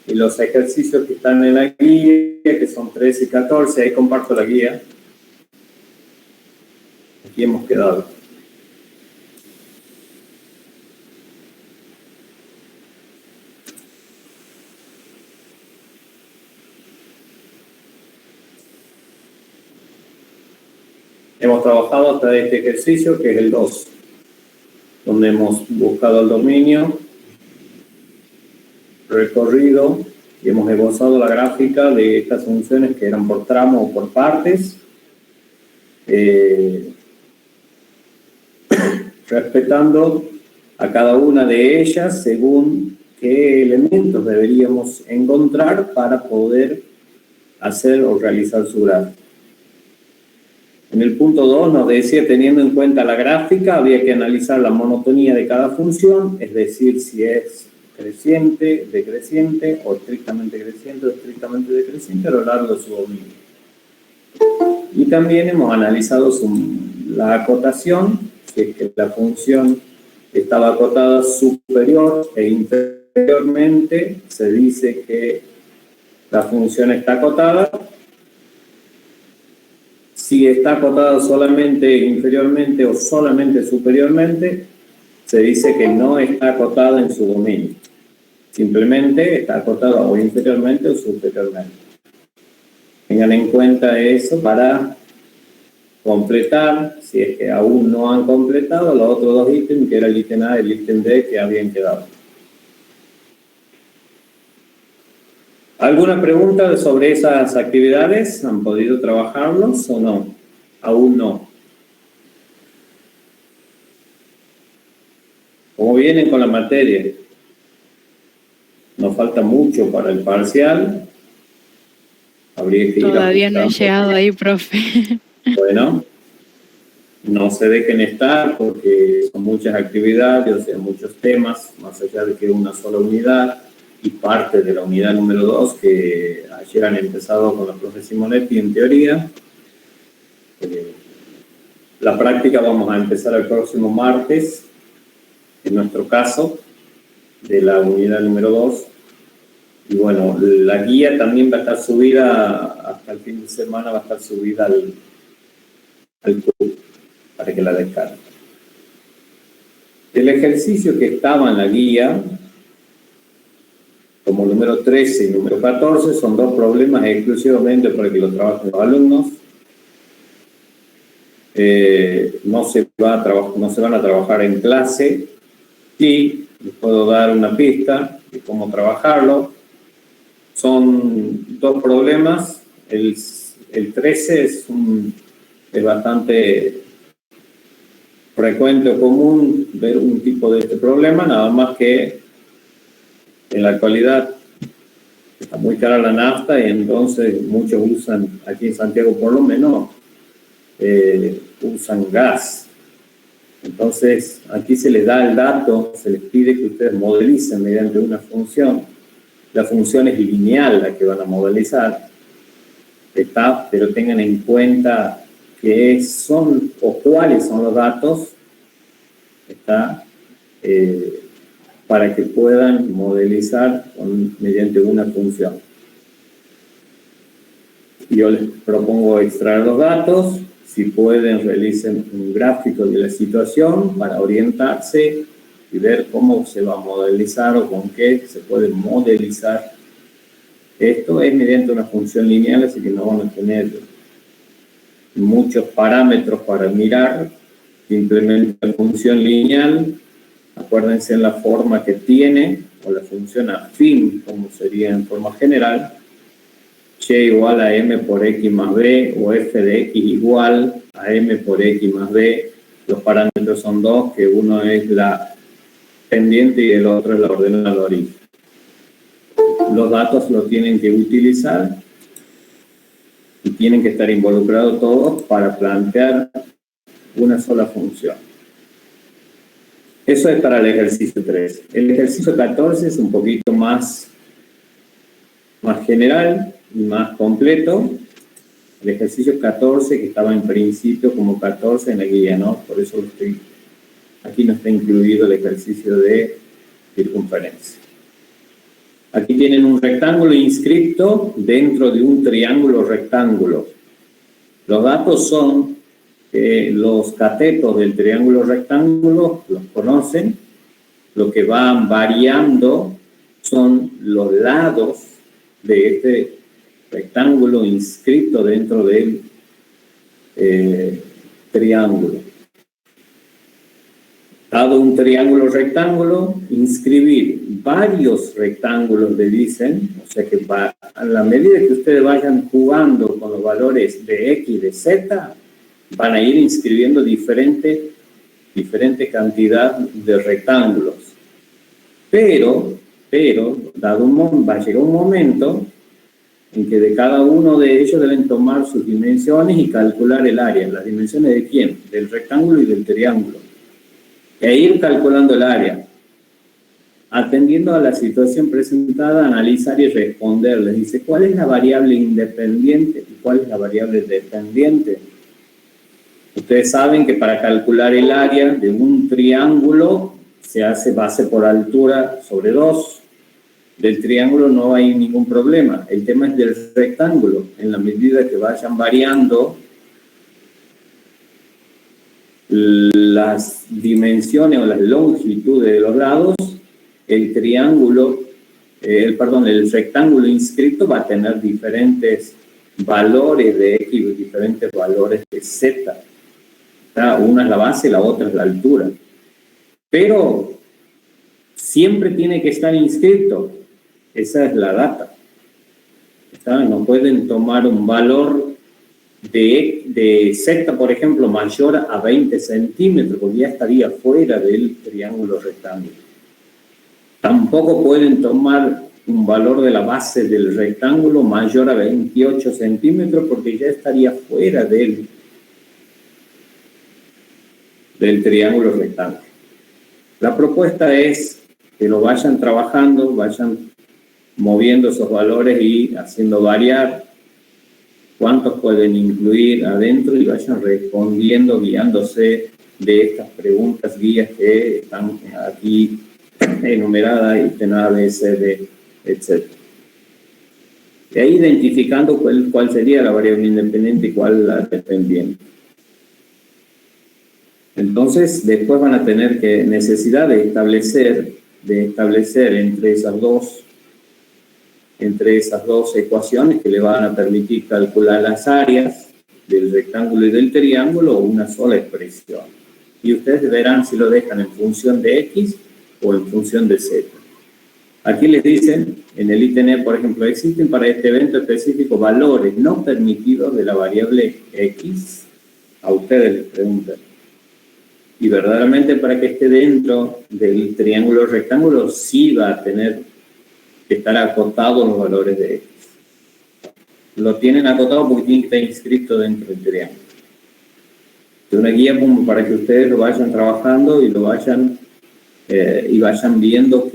y los ejercicios que están en la guía, que son 13 y 14, ahí comparto la guía. Aquí hemos quedado. Hemos trabajado hasta este ejercicio, que es el 2, donde hemos buscado el dominio, recorrido, y hemos esbozado la gráfica de estas funciones que eran por tramo o por partes, respetando a cada una de ellas según qué elementos deberíamos encontrar para poder hacer o realizar su gráfica. En el punto 2 nos decía, teniendo en cuenta la gráfica, había que analizar la monotonía de cada función, es decir, si es creciente, decreciente, o estrictamente creciente o estrictamente decreciente a lo largo de su dominio. Y también hemos analizado la acotación, si es que la función estaba acotada superior e inferiormente, se dice que la función está acotada. Si está acotada solamente inferiormente o solamente superiormente, se dice que no está acotada en su dominio. Simplemente está acotada o inferiormente o superiormente. Tengan en cuenta eso para completar, si es que aún no han completado, los otros dos ítems, que era el ítem A y el ítem D, que habían quedado. ¿Alguna pregunta sobre esas actividades? ¿Han podido trabajarlos o no? Aún no. ¿Cómo vienen con la materia? Nos falta mucho para el parcial. Habría que ir Todavía no he llegado ahí, profe. Bueno, no se dejen estar porque son muchas actividades, o sea, muchos temas, más allá de que una sola unidad y parte de la unidad número 2 que ayer han empezado con la profe Simonetti en teoría. La práctica vamos a empezar el próximo martes, en nuestro caso, de la unidad número 2. Y bueno, la guía también va a estar subida, hasta el fin de semana va a estar subida al club, para que la descarguen. El ejercicio que estaba en la guía, como número 13 y número 14, son dos problemas exclusivamente para que lo trabajen los alumnos. No se van a trabajar en clase. Sí, les puedo dar una pista de cómo trabajarlo. Son dos problemas. El 13 es bastante frecuente o común ver un tipo de este problema, nada más que en la actualidad está muy cara la nafta y entonces muchos usan, aquí en Santiago por lo menos, usan gas. Entonces aquí se les da el dato, se les pide que ustedes modelicen mediante una función. La función es lineal la que van a modelizar, pero tengan en cuenta qué son o cuáles son los datos para que puedan modelizar mediante una función. Yo les propongo extraer los datos, si pueden realicen un gráfico de la situación para orientarse y ver cómo se va a modelizar o con qué se puede modelizar. Esto es mediante una función lineal, así que no van a tener muchos parámetros para mirar. Simplemente la función lineal, acuérdense en la forma que tiene, o la función afín, como sería en forma general, y igual a m por x más b, o f de x igual a m por x más b. Los parámetros son dos, que uno es la pendiente y el otro es la ordenada de origen. Los datos los tienen que utilizar y tienen que estar involucrados todos para plantear una sola función. Eso es para el ejercicio 3. El ejercicio 14 es un poquito más general y más completo. El ejercicio 14, que estaba en principio como 14 en la guía, ¿no? Por eso aquí no está incluido el ejercicio de circunferencia. Aquí tienen un rectángulo inscripto dentro de un triángulo rectángulo. Los datos son los catetos del triángulo rectángulo, los conocen. Lo que van variando son los lados de este rectángulo inscrito dentro del triángulo. Dado un triángulo rectángulo, inscribir varios rectángulos le dicen, o sea que a la medida que ustedes vayan jugando con los valores de X y de Z, van a ir inscribiendo diferente cantidad de rectángulos. Pero, va a llegar un momento en que de cada uno de ellos deben tomar sus dimensiones y calcular el área. ¿Las dimensiones de quién? Del rectángulo y del triángulo. E ir calculando el área. Atendiendo a la situación presentada, analizar y responder. Les dice, ¿cuál es la variable independiente y cuál es la variable dependiente? Ustedes saben que para calcular el área de un triángulo se hace base por altura sobre 2. Del triángulo no hay ningún problema. El tema es del rectángulo. En la medida que vayan variando las dimensiones o las longitudes de los lados, el rectángulo inscrito va a tener diferentes valores de X y diferentes valores de Z. Una es la base, la otra es la altura. Pero siempre tiene que estar inscrito. Esa es la data. No pueden tomar un valor de Z, por ejemplo, mayor a 20 centímetros, porque ya estaría fuera del triángulo rectángulo. Tampoco pueden tomar un valor de la base del rectángulo mayor a 28 centímetros, porque ya estaría fuera del triángulo rectángulo. La propuesta es que lo vayan trabajando, vayan moviendo esos valores y haciendo variar cuántos pueden incluir adentro y vayan respondiendo guiándose de estas preguntas guías que están aquí enumeradas, y A, B, C, D, etc. Y ahí identificando cuál sería la variable independiente y cuál la dependiente. Entonces, después van a tener necesidad de establecer entre esas dos ecuaciones que le van a permitir calcular las áreas del rectángulo y del triángulo una sola expresión. Y ustedes verán si lo dejan en función de X o en función de Z. Aquí les dicen, en el ítem E, por ejemplo, existen para este evento específico valores no permitidos de la variable X. A ustedes les preguntan. Y verdaderamente para que esté dentro del triángulo rectángulo sí va a tener que estar acotados los valores de X. Lo tienen acotado porque tiene que estar inscrito dentro del triángulo. Es una guía como para que ustedes lo vayan trabajando y lo vayan viendo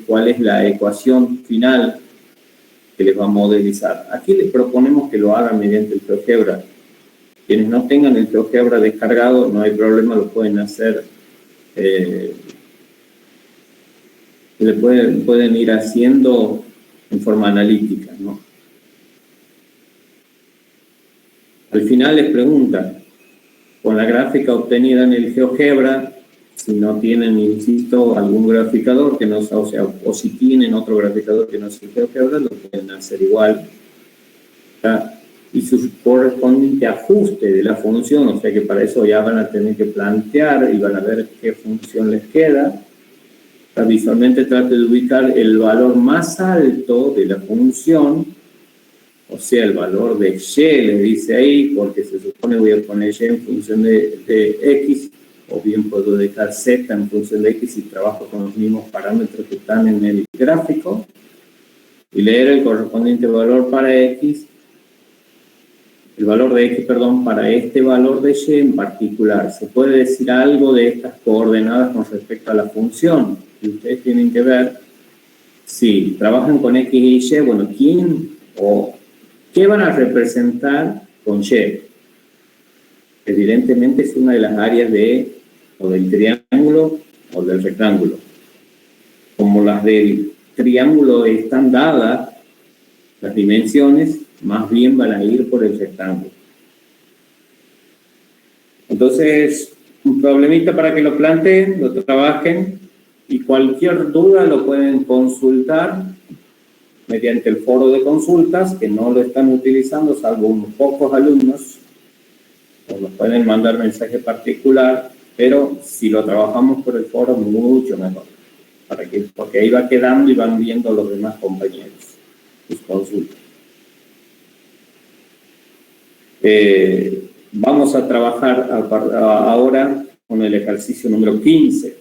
cuál es la ecuación final que les va a modelizar. Aquí les proponemos que lo hagan mediante el GeoGebra. Quienes no tengan el GeoGebra descargado, no hay problema, lo pueden hacer. Pueden ir haciendo en forma analítica, ¿no? Al final les preguntan, con la gráfica obtenida en el GeoGebra, si no tienen, insisto, algún graficador que no, o si tienen otro graficador que no sea el GeoGebra, lo pueden hacer igual. ¿Está? Y su correspondiente ajuste de la función, o sea que para eso ya van a tener que plantear y van a ver qué función les queda. Visualmente trate de ubicar el valor más alto de la función, o sea, el valor de Y, les dice ahí, porque se supone voy a poner Y en función de X, o bien puedo dejar Z en función de X y trabajo con los mismos parámetros que están en el gráfico, y leer el correspondiente valor para X, el valor de X, perdón, para este valor de Y en particular. Se puede decir algo de estas coordenadas con respecto a la función. Y ustedes tienen que ver si trabajan con X y Y, bueno, ¿qué van a representar con Y? Evidentemente es una de las áreas o del triángulo o del rectángulo. Como las del triángulo están dadas las dimensiones, más bien van a ir por el rectángulo. Entonces, un problemita para que lo planteen, lo trabajen, y cualquier duda lo pueden consultar mediante el foro de consultas, que no lo están utilizando, salvo unos pocos alumnos, o nos pueden mandar mensaje particular, pero si lo trabajamos por el foro, mucho mejor, porque ahí va quedando y van viendo los demás compañeros sus consultas. Vamos a trabajar ahora con el ejercicio número 15.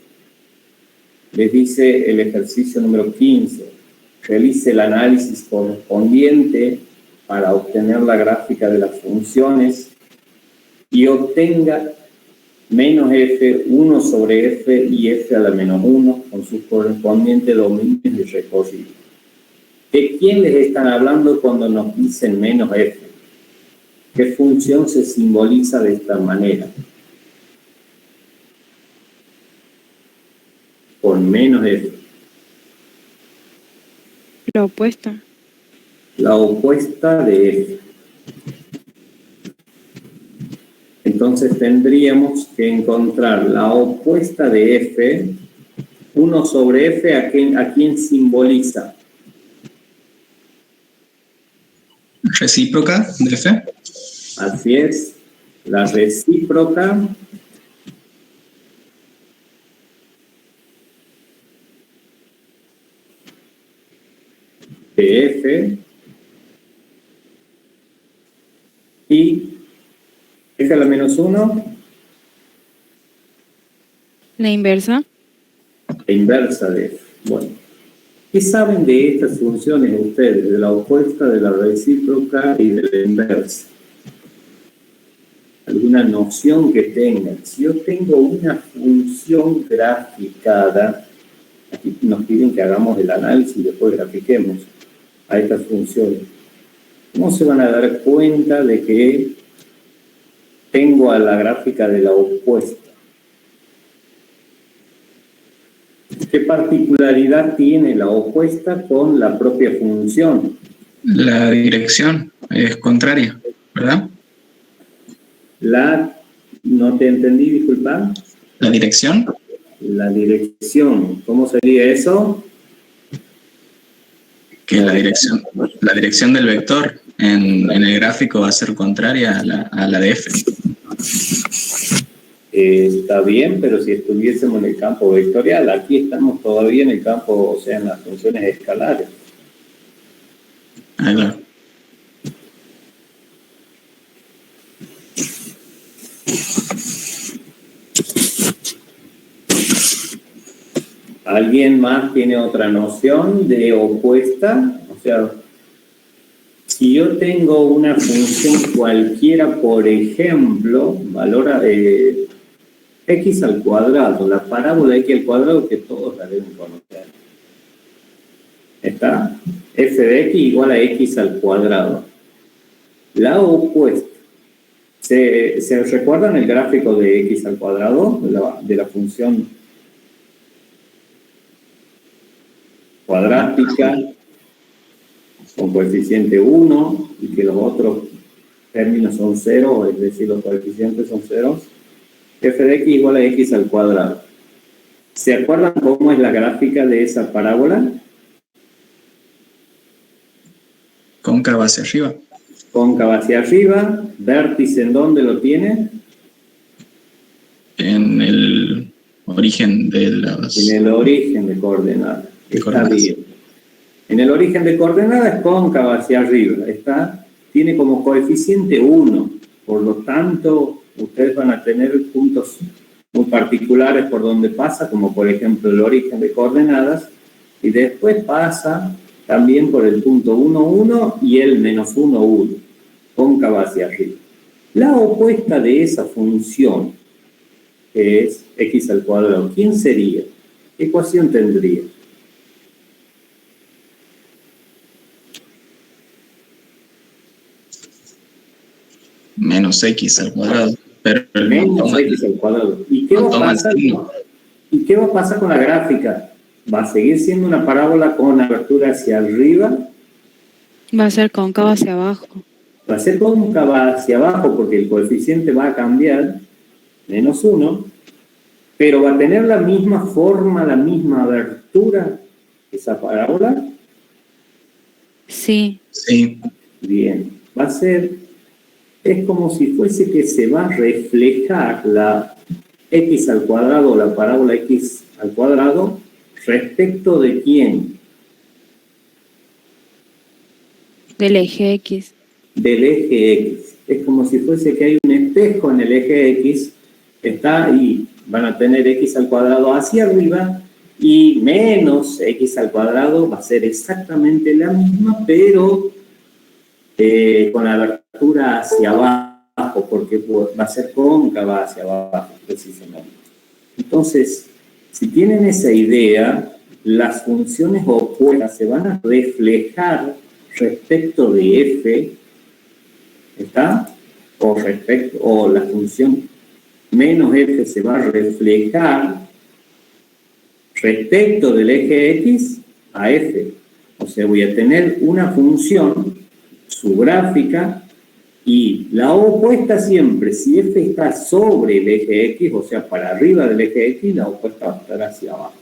Les dice el ejercicio número 15. Realice el análisis correspondiente para obtener la gráfica de las funciones y obtenga menos f, 1 sobre f y f a la menos 1 con sus correspondientes dominios y recorrido. ¿De quién les están hablando cuando nos dicen menos f? ¿Qué función se simboliza de esta manera? Con menos f. La opuesta. La opuesta de f. Entonces tendríamos que encontrar la opuesta de f, 1 sobre f, ¿a quién simboliza? Recíproca de f. Así es, la recíproca de f y f a la menos 1. La inversa. La inversa de f. Bueno, ¿qué saben de estas funciones ustedes? De la opuesta, de la recíproca y de la inversa. ¿Alguna noción que tengan? Si yo tengo una función graficada, aquí nos piden que hagamos el análisis y después grafiquemos a estas funciones. ¿Cómo se van a dar cuenta de que tengo a la gráfica de la opuesta? ¿Qué particularidad tiene la opuesta con la propia función? La dirección es contraria, ¿verdad? No te entendí, disculpa. ¿La dirección? La dirección, ¿cómo sería eso? Que la dirección del vector en el gráfico va a ser contraria a la de f. Está bien, pero si estuviésemos en el campo vectorial, aquí estamos todavía en el campo, o sea, en las funciones escalares. Ah, claro. ¿Alguien más tiene otra noción de opuesta? O sea, si yo tengo una función cualquiera, por ejemplo, valora x al cuadrado, la parábola x al cuadrado que todos la deben conocer. ¿Está? F de x igual a x al cuadrado. La opuesta. ¿Se recuerdan el gráfico de x al cuadrado? De la función cuadrática con coeficiente 1 y que los otros términos son 0, es decir, los coeficientes son ceros. F de x igual a x al cuadrado. ¿Se acuerdan cómo es la gráfica de esa parábola? Cóncava hacia arriba. Cóncava hacia arriba. ¿Vértice en dónde lo tiene? En el origen de las... En el origen de coordenadas. Está bien. En el origen de coordenadas es cóncava hacia arriba. Tiene como coeficiente 1. Por lo tanto, ustedes van a tener puntos muy particulares por donde pasa, como por ejemplo el origen de coordenadas, y después pasa también por el punto 1, 1 y el menos 1, 1. Cóncava hacia arriba. La opuesta de esa función, que es x al cuadrado, ¿quién sería? ¿Qué ecuación tendría? Menos x al cuadrado. Pero menos x al cuadrado. ¿Y qué va a pasar con la gráfica va a seguir siendo una parábola con abertura hacia arriba. Va a ser cóncava hacia abajo. Va a ser cóncava hacia abajo porque el coeficiente va a cambiar, -1, pero va a tener la misma forma, la misma abertura, esa parábola. Sí. Sí. Bien, va a ser, es como si fuese que se va a reflejar la x al cuadrado, la parábola x al cuadrado, respecto de quién. Del eje X. Del eje X. Es como si fuese que hay un espejo en el eje X, está ahí, van a tener x al cuadrado hacia arriba y menos x al cuadrado va a ser exactamente la misma, pero con la abertura hacia abajo, porque va a ser cóncava hacia abajo, precisamente. Entonces, si tienen esa idea, las funciones opuestas se van a reflejar respecto de f, ¿está? O la función menos f se va a reflejar respecto del eje x a f. O sea, voy a tener una función, su gráfica, y la opuesta siempre, si f está sobre el eje x, o sea, para arriba del eje x, la opuesta va a estar hacia abajo.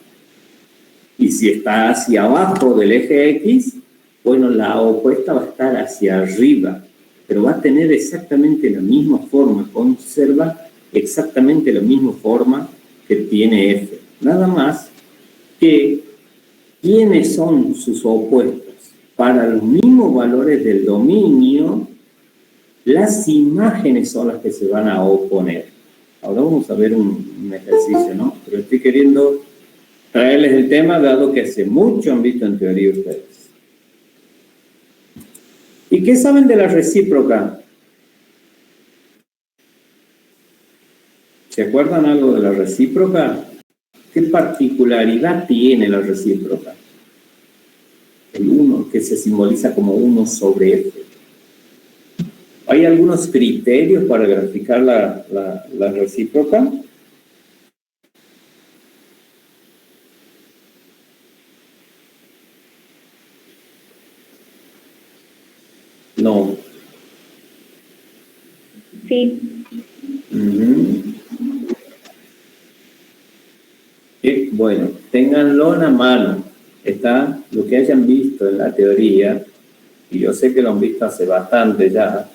Y si está hacia abajo del eje x, bueno, la opuesta va a estar hacia arriba, pero va a tener exactamente la misma forma, conserva exactamente la misma forma que tiene f. Nada más que, ¿quiénes son sus opuestos? Para los mismos valores del dominio, las imágenes son las que se van a oponer. Ahora vamos a ver un ejercicio, ¿no? Pero estoy queriendo traerles el tema, dado que hace mucho han visto en teoría ustedes. ¿Y qué saben de la recíproca? ¿Se acuerdan algo de la recíproca? ¿Qué particularidad tiene la recíproca? El 1, que se simboliza como 1 sobre f. ¿Hay algunos criterios para graficar la recíproca? No. Sí. Bueno, ténganlo en la mano. Está lo que hayan visto en la teoría, y yo sé que lo han visto hace bastante ya.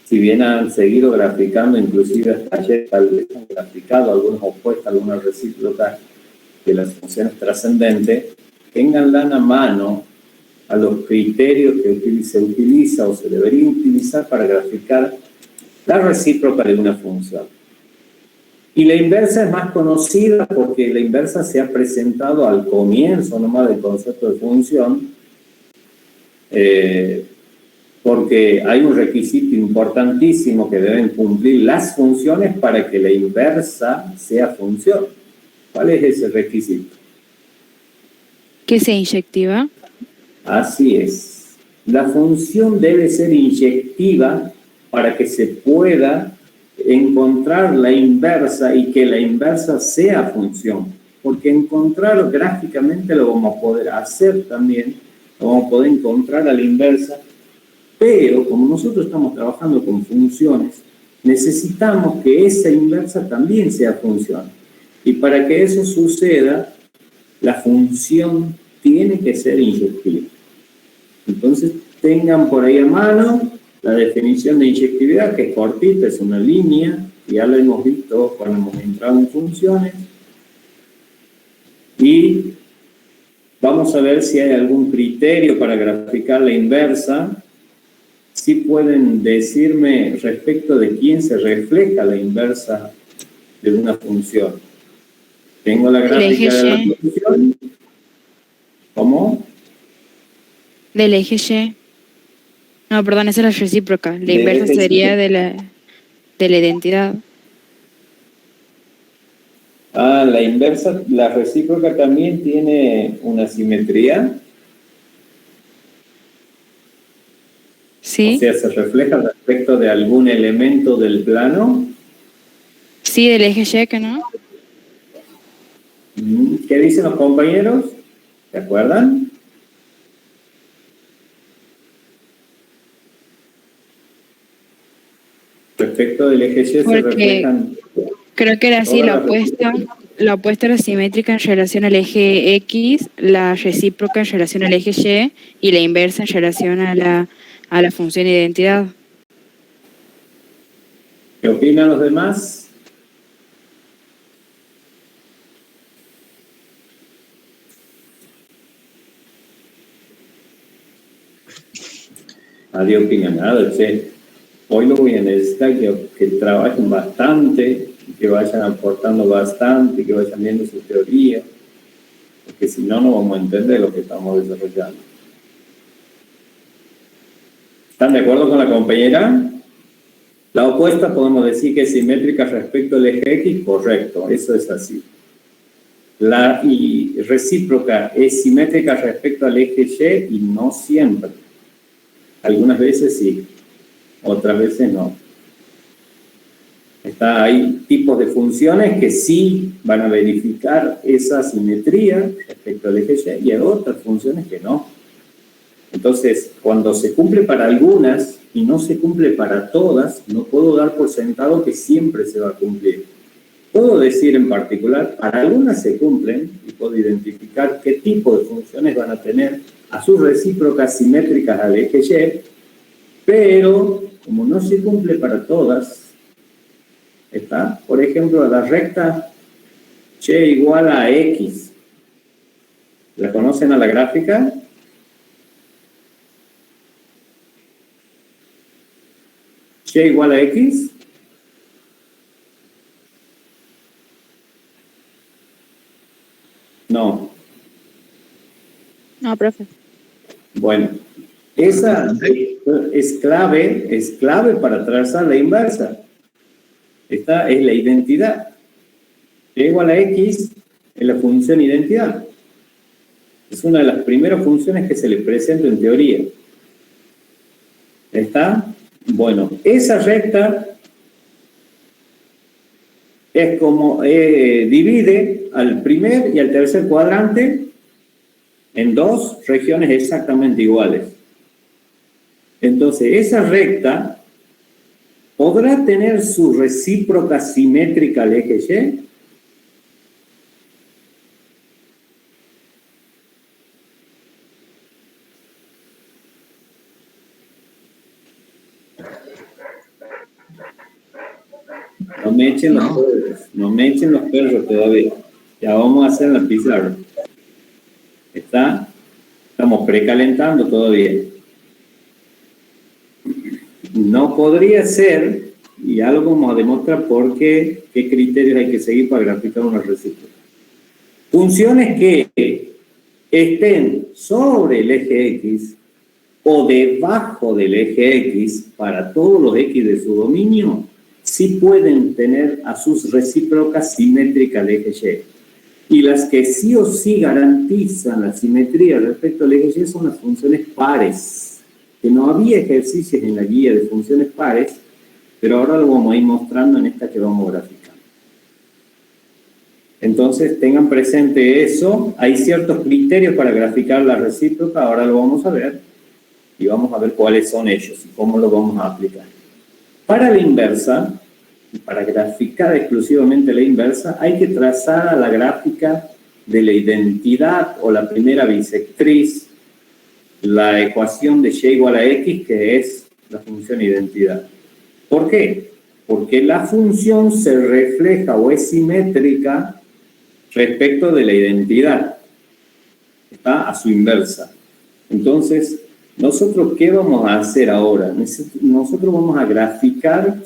Si bien han seguido graficando, inclusive hasta ayer tal vez han graficado algunas opuestas, algunas recíprocas de las funciones trascendentes, ténganla en la mano a los criterios que se utiliza o se debería utilizar para graficar la recíproca de una función. Y la inversa es más conocida porque la inversa se ha presentado al comienzo nomás del concepto de función, porque hay un requisito importantísimo que deben cumplir las funciones para que la inversa sea función. ¿Cuál es ese requisito? ¿Que sea inyectiva? Así es. La función debe ser inyectiva para que se pueda encontrar la inversa y que la inversa sea función. Porque encontrar gráficamente lo vamos a poder hacer también, lo vamos a poder encontrar a la inversa, pero como nosotros estamos trabajando con funciones, necesitamos que esa inversa también sea función. Y para que eso suceda, la función tiene que ser inyectiva. Entonces, tengan por ahí a mano la definición de inyectividad, que es cortita, es una línea, ya la hemos visto cuando hemos entrado en funciones. Y vamos a ver si hay algún criterio para graficar la inversa. Si pueden decirme respecto de quién se refleja la inversa de una función. Tengo la gráfica de la función. ¿Cómo? Del eje Y. No, perdón, esa es la recíproca. La inversa sería de la identidad. Ah, la inversa, la recíproca también tiene una simetría. Sí. O sea, ¿se refleja respecto de algún elemento del plano? Sí, del eje Y, ¿que no? ¿Qué dicen los compañeros? ¿Se acuerdan? Respecto del eje Y se Porque reflejan creo que era así, todas la opuesta era simétrica en relación al eje X, la recíproca en relación al eje y la inversa en relación a la función de identidad. ¿Qué opinan los demás? Nadie opina nada, che. Hoy lo voy a necesitar que trabajen bastante, que vayan aportando bastante, que vayan viendo su teoría, porque si no, no vamos a entender lo que estamos desarrollando. ¿Están de acuerdo con la compañera? La opuesta podemos decir que es simétrica respecto al eje X, correcto, eso es así. Y recíproca es simétrica respecto al eje Y y no siempre. Algunas veces sí, otras veces no. Hay tipos de funciones que sí van a verificar esa simetría respecto al eje Y hay otras funciones que no. Entonces, cuando se cumple para algunas y no se cumple para todas, no puedo dar por sentado que siempre se va a cumplir. Puedo decir en particular, para algunas se cumplen y puedo identificar qué tipo de funciones van a tener a sus recíprocas simétricas al eje Y, pero como no se cumple para todas, ¿está? Por ejemplo, la recta y igual a X. ¿La conocen a la gráfica? Y igual a X. No. No, profe. Bueno, esa es clave para trazar la inversa. Esta es la identidad. Y igual a X es la función identidad. Es una de las primeras funciones que se le presenta en teoría. ¿Está? Bueno, esa recta es como divide al primer y al tercer cuadrante en dos regiones exactamente iguales. Entonces, esa recta podrá tener su recíproca simétrica al eje Y. No me echen los perros, no me echen los perros todavía. Ya vamos a hacer la pizarra. Estamos precalentando todavía. No podría ser, y ya lo vamos a demostrar por qué criterios hay que seguir para graficar una recíproca. Funciones que estén sobre el eje X o debajo del eje X para todos los X de su dominio, sí pueden tener a sus recíprocas simétricas al eje Y. Y las que sí o sí garantizan la simetría respecto al eje Y son las funciones pares, que no había ejercicios en la guía de funciones pares, pero ahora lo vamos a ir mostrando en esta que vamos a graficar. Entonces, tengan presente eso. Hay ciertos criterios para graficar la recíproca, ahora lo vamos a ver, y vamos a ver cuáles son ellos y cómo lo vamos a aplicar. Para la inversa, para graficar exclusivamente la inversa, hay que trazar a la gráfica de la identidad o la primera bisectriz la ecuación de Y igual a X, que es la función identidad. ¿Por qué? Porque la función se refleja o es simétrica respecto de la identidad. Está a su inversa. Entonces, ¿nosotros qué vamos a hacer ahora? Nosotros vamos a graficar,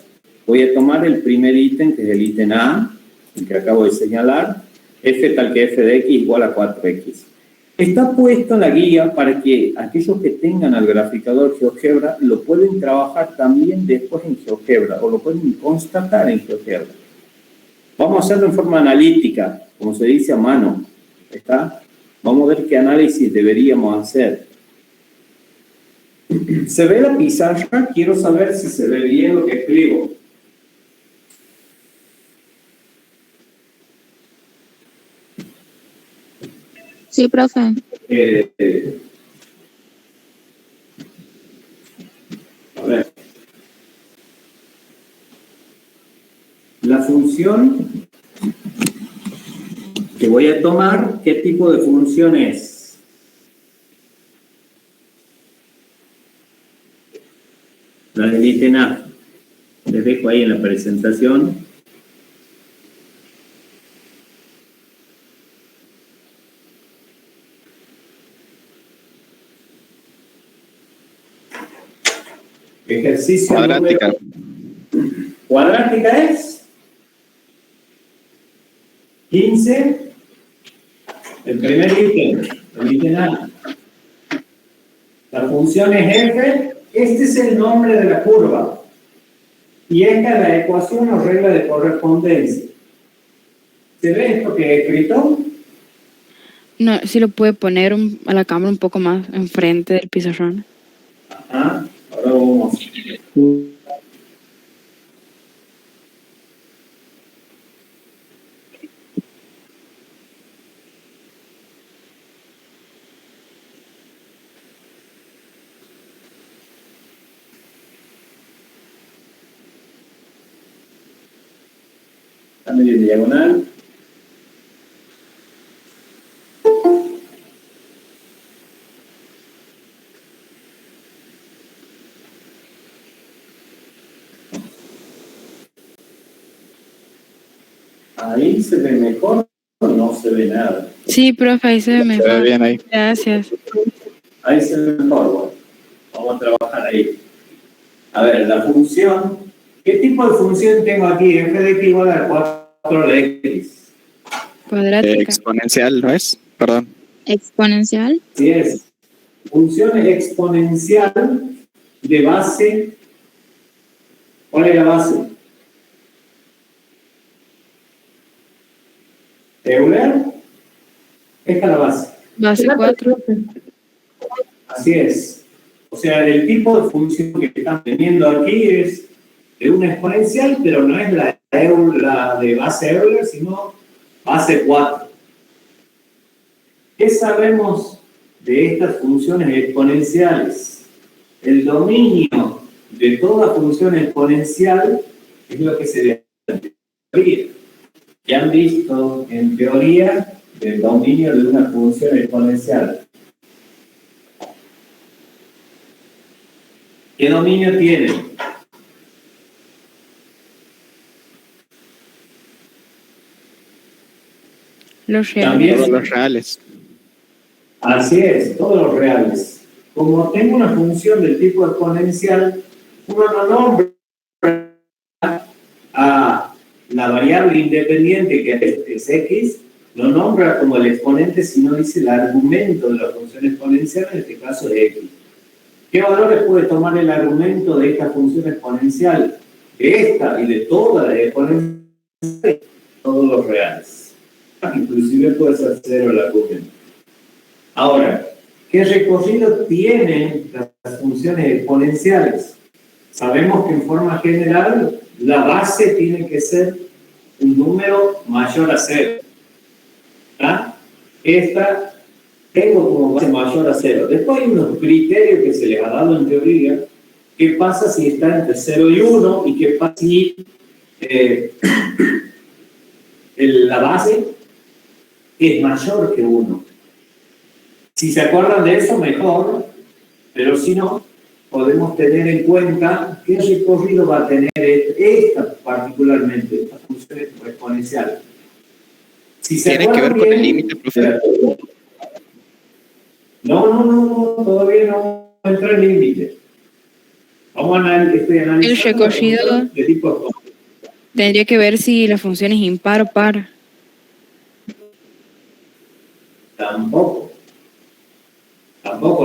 voy a tomar el primer ítem, que es el ítem A, el que acabo de señalar, f tal que f de x igual a 4x. Está puesto en la guía para que aquellos que tengan al graficador GeoGebra lo pueden trabajar también después en GeoGebra o lo pueden constatar en GeoGebra. Vamos a hacerlo en forma analítica, como se dice a mano. ¿Está? Vamos a ver qué análisis deberíamos hacer. ¿Se ve la pizarra? Quiero saber si se ve bien lo que escribo. Sí, profe. A ver. La función que voy a tomar, ¿qué tipo de función es? La del ítem A. Les dejo ahí en la presentación. Ejercicio Cuadrática. Cuadrática es 15, el primer ítem, el ítem A. La función es f, este es el nombre de la curva. Y esta es la ecuación o regla de correspondencia. ¿Se ve esto que he escrito? No, si lo puede poner a la cámara un poco más enfrente del pizarrón. Ajá, ahora vamos. Está medio en diagonal. Ahí se ve mejor o no se ve nada. Sí, profe, ahí se ve Se ve mejor. bien ahí. Gracias. Ahí se ve mejor. Bueno, vamos a trabajar ahí. A ver, la función. ¿Qué tipo de función tengo aquí? F de x igual a 4 de x. Cuadrática. Exponencial, ¿no es? Perdón. Exponencial. Así es. Función exponencial de base. ¿Cuál es la base? Euler. Esta es la base. Base 4. Así es. O sea, el tipo de función que están teniendo aquí es de una exponencial, pero no es la de base Euler, sino base 4. ¿Qué sabemos de estas funciones exponenciales? El dominio de toda función exponencial es lo que se ve en teoría. Ya han visto en teoría el dominio de una función exponencial. ¿Qué dominio tiene? Los También. Todos los reales. Así es, todos los reales. Como tengo una función del tipo exponencial, uno no nombra a la variable independiente que es x, lo nombra como el exponente, sino dice el argumento de la función exponencial, en este caso es x. ¿Qué valores puede tomar el argumento de esta función exponencial? De esta y de todas las exponenciales, todos los reales. Inclusive puede ser cero el argumento. Ahora, ¿qué recorrido tienen las funciones exponenciales? Sabemos que en forma general la base tiene que ser un número mayor a 0. ¿Ah? Esta tengo como base mayor a 0. Después hay unos criterios que se les ha dado en teoría. ¿Qué pasa si está entre 0 y 1? ¿Y qué pasa si la base es mayor que 1? Si se acuerdan de eso, mejor, pero si no, podemos tener en cuenta qué recorrido va a tener esta particularmente, esta función exponencial. Si se ¿Tiene que ver con el bien, límite, profe? No, todavía no entra el límite. Vamos a analizar El recorrido de tipo tendría que ver si la función es impar o par. Tampoco,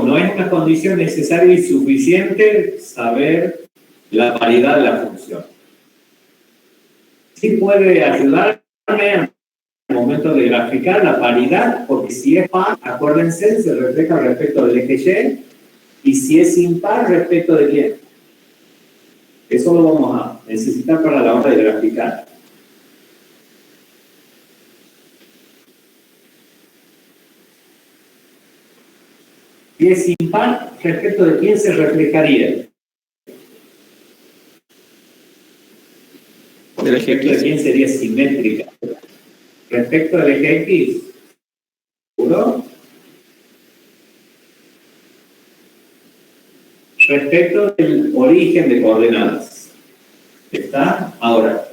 no es una condición necesaria y suficiente saber la paridad de la función. Sí puede ayudarme al momento de graficar la paridad, porque si es par, acuérdense, se refleja respecto del eje Y, y si es impar, respecto de quién. Eso lo vamos a necesitar para la hora de graficar. Si es impar, ¿respecto de quién se reflejaría? Del eje ¿Respecto de X. quién sería simétrica? Respecto del eje X. ¿Seguro? Respecto del origen de coordenadas. ¿Está? Ahora,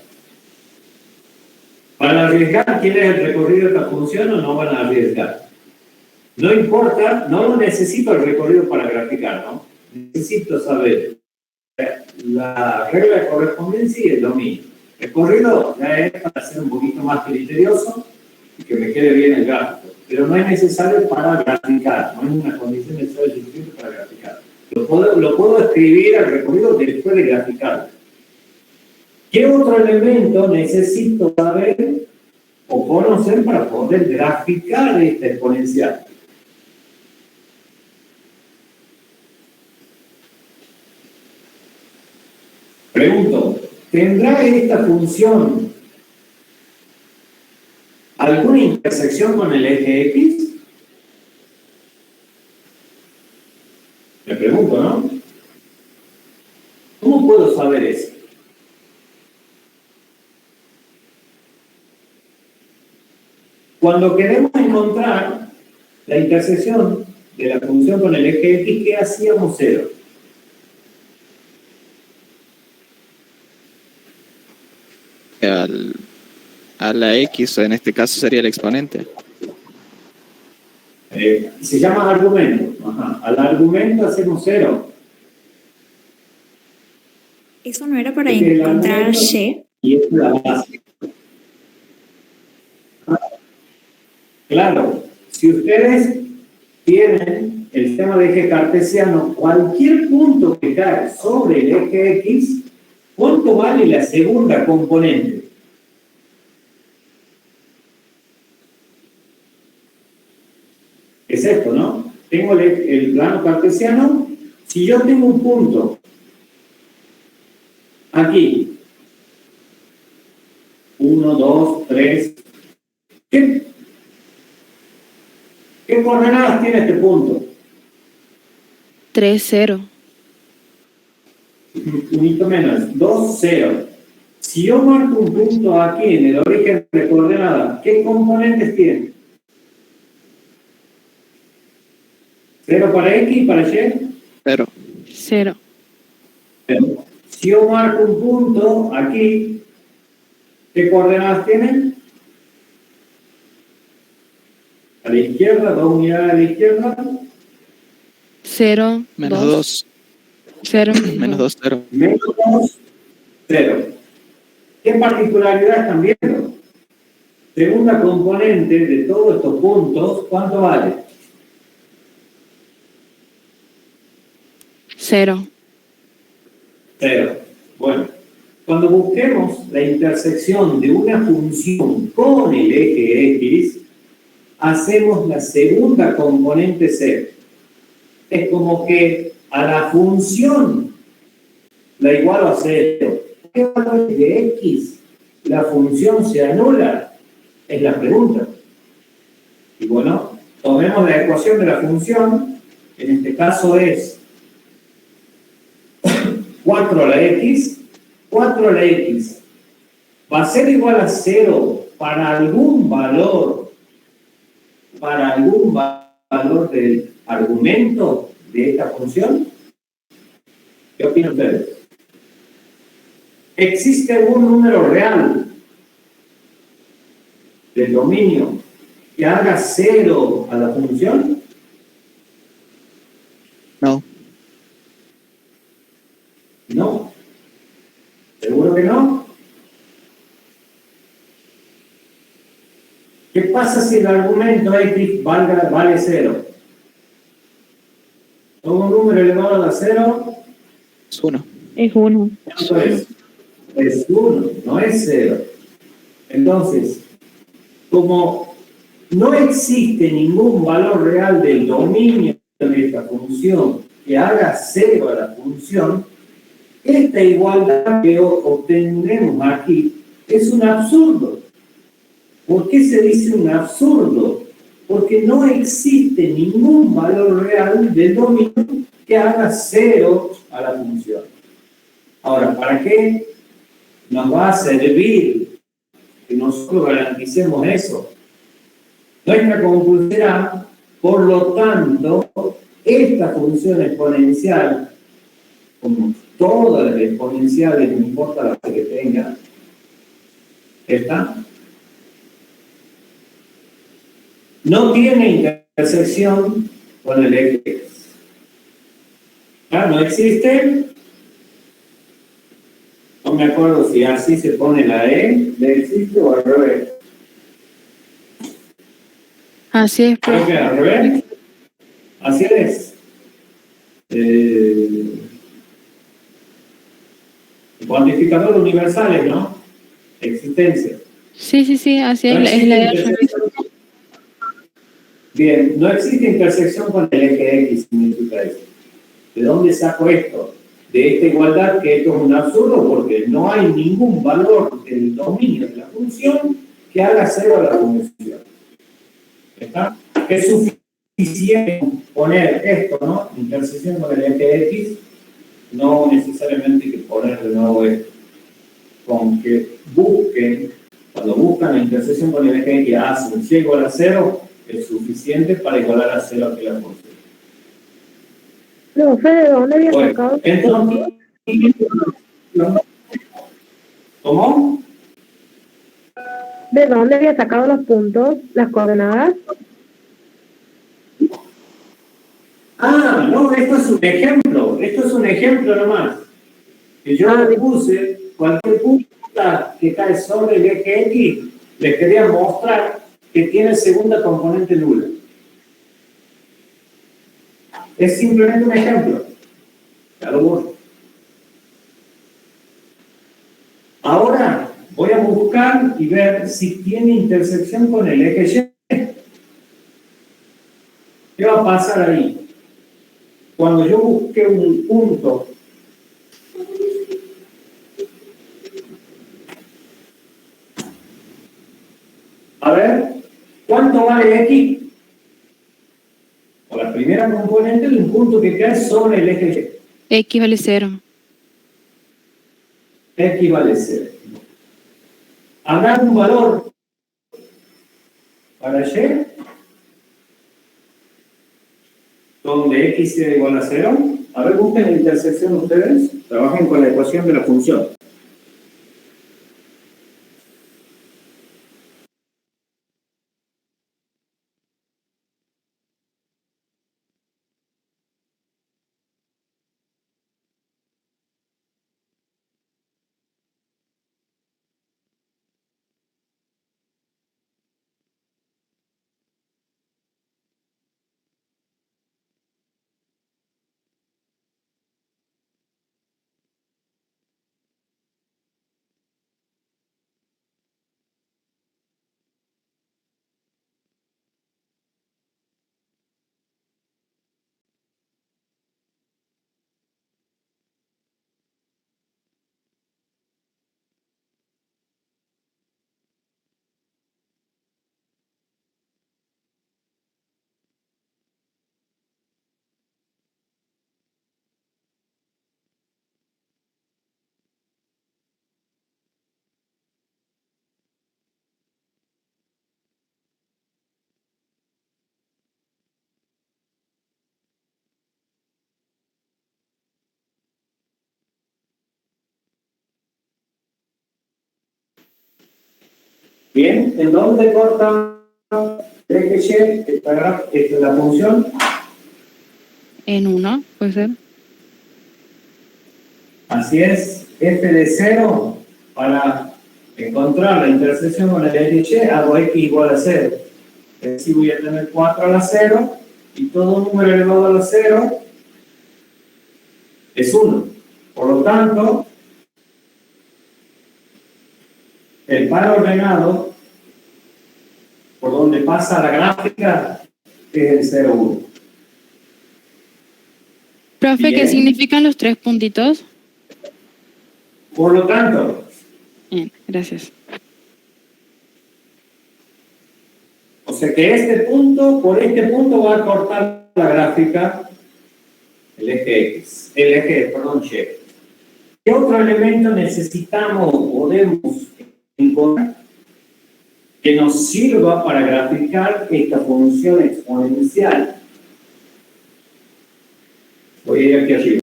¿van a arriesgar quién es el recorrido de esta función o no van a arriesgar? No importa, no necesito el recorrido para graficar, ¿no? Necesito saber la regla de correspondencia y el dominio. El recorrido ya es para ser un poquito más criterioso y que me quede bien el gráfico, pero no es necesario para graficar, no es una condición necesaria suficiente para graficar. Lo puedo escribir al recorrido después de graficarlo. ¿Qué otro elemento necesito saber o conocer para poder graficar esta exponencial? Pregunto, ¿tendrá esta función alguna intersección con el eje X? Me pregunto, ¿no? ¿Cómo puedo saber eso? Cuando queremos encontrar la intersección de la función con el eje X, ¿qué hacíamos? Cero. A la X, en este caso sería el exponente. Se llama argumento. Ajá. Al argumento hacemos cero. Eso no era para Este es el encontrar argumento Y. y esta es la base. Claro, si ustedes tienen el sistema de eje cartesiano, cualquier punto que cae sobre el eje X, ¿cuánto vale la segunda componente? Es esto, ¿no? Tengo el plano cartesiano. Si yo tengo un punto aquí, 1, 2, 3, ¿qué coordenadas tiene este punto? 3, 0. Un poquito menos, 2, 0. Si yo marco un punto aquí en el origen de coordenadas, ¿qué componentes tiene? 0 para X y para Y. 0. 0. Si yo marco un punto aquí, ¿qué coordenadas tienen? A la izquierda, 2 unidades a la izquierda. 0. Menos 2. 0. Menos 2, 0. Menos 2, 0. ¿Qué particularidad están viendo? Segunda componente de todos estos puntos, ¿cuánto vale? 0. 0. Bueno, cuando busquemos la intersección de una función con el eje X, hacemos la segunda componente 0. Es como que a la función la igualo a 0. ¿Qué valor de X la función se anula? Es la pregunta. Y bueno, tomemos la ecuación de la función. En este caso es 4 a la X. 4 a la X va a ser igual a 0 para algún valor del argumento de esta función. ¿Qué opinan ustedes? ¿Existe algún número real del dominio que haga 0 a la función? No. No. ¿Seguro que no? ¿Qué pasa si el argumento X vale 0? ¿Todo un número elevado a 0? Es 1. Es 1. ¿Cuánto es? Es 1, no es 0. Entonces, como no existe ningún valor real del dominio de esta función que haga 0 a la función, esta igualdad que obtendremos aquí es un absurdo. ¿Por qué se dice un absurdo? Porque no existe ningún valor real del dominio que haga cero a la función. Ahora, ¿para qué nos va a servir que nosotros garanticemos eso? Nuestra conclusión será, por lo tanto, esta función exponencial, como todas las exponenciales, no importa la que tenga, esta, no tiene intersección con el eje X. ¿Ah? No existe. No me acuerdo si así se pone la E, ¿le existe o al revés? Así es, Creo profe. que al revés. Así es. Cuantificador universales, ¿no? Existencia. Sí, así No es, es existe la de intersección. Bien, no existe intersección con el eje X, significa eso. ¿De dónde saco esto? De esta igualdad, que esto es un absurdo porque no hay ningún valor del dominio de la función que haga cero a la función. ¿Está? Es suficiente poner esto, ¿no? Intersección con el eje X, no necesariamente que poner de nuevo esto. Con que busquen, cuando buscan la intersección con el eje X, hacen si igual a cero, es suficiente para igualar a cero aquí la función. Profe, ¿de dónde había sacado? Entonces, ¿cómo? ¿De dónde había sacado los puntos, las coordenadas? Ah, no, esto es un ejemplo nomás. Que yo puse cualquier punta que cae sobre el eje X, les quería mostrar que tiene segunda componente nula. Es simplemente un ejemplo. Ya lo borro. Ahora voy a buscar y ver si tiene intersección con el eje Y. ¿Qué va a pasar ahí? Cuando yo busque un punto a ver, ¿cuánto vale X? O la primera componente de un punto que cae sobre el eje Y. X vale 0. X vale 0. ¿Habrá un valor para Y donde X sea igual a 0? A ver, busquen la intersección ustedes. Trabajen con la ecuación de la función. Bien, ¿en dónde corta el eje Y? Esta es la función. En 1, puede ser. Así es, f de 0, para encontrar la intersección con el eje Y, hago x igual a 0. Es decir, voy a tener 4 a la 0, y todo número elevado a la 0 es 1. Por lo tanto, el par ordenado, por donde pasa la gráfica, es el 0, 1. Profe, ¿qué Bien. significan los 3 puntitos? Por lo tanto, Bien, gracias. o sea que este punto, por este punto va a cortar la gráfica el eje X, el eje, perdón, Y. ¿Qué otro elemento necesitamos o podemos encontrar que nos sirva para graficar esta función exponencial? Voy a ir aquí arriba.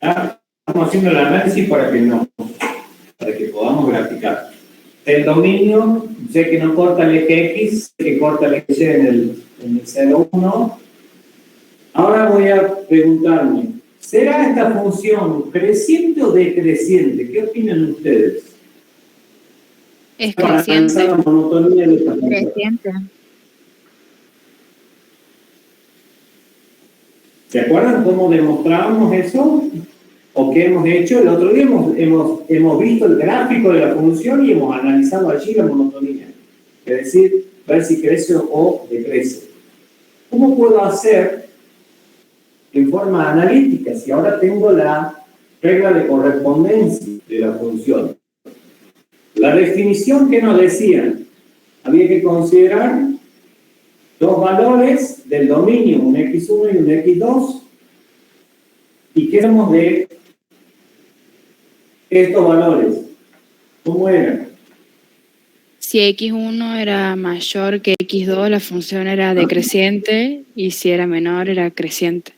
Estamos haciendo el análisis para que podamos graficar. El dominio, sé que no corta el eje X, sé que corta el eje Y en el 0,1. Ahora voy a preguntarme, ¿será esta función creciente o decreciente? ¿Qué opinan ustedes? Es Para creciente. alcanzar la monotonía de esta función. Creciente. ¿Se acuerdan cómo demostrábamos eso? ¿O qué hemos hecho? El otro día hemos visto el gráfico de la función y hemos analizado allí la monotonía. Es decir, ver si crece o decrece. ¿Cómo puedo hacer en forma analítica si ahora tengo la regla de correspondencia de la función? La definición que nos decían, había que considerar dos valores del dominio, un x1 y un x2, y qué éramos de estos valores. ¿Cómo eran? Si x1 era mayor que x2, la función era decreciente, y si era menor, era creciente.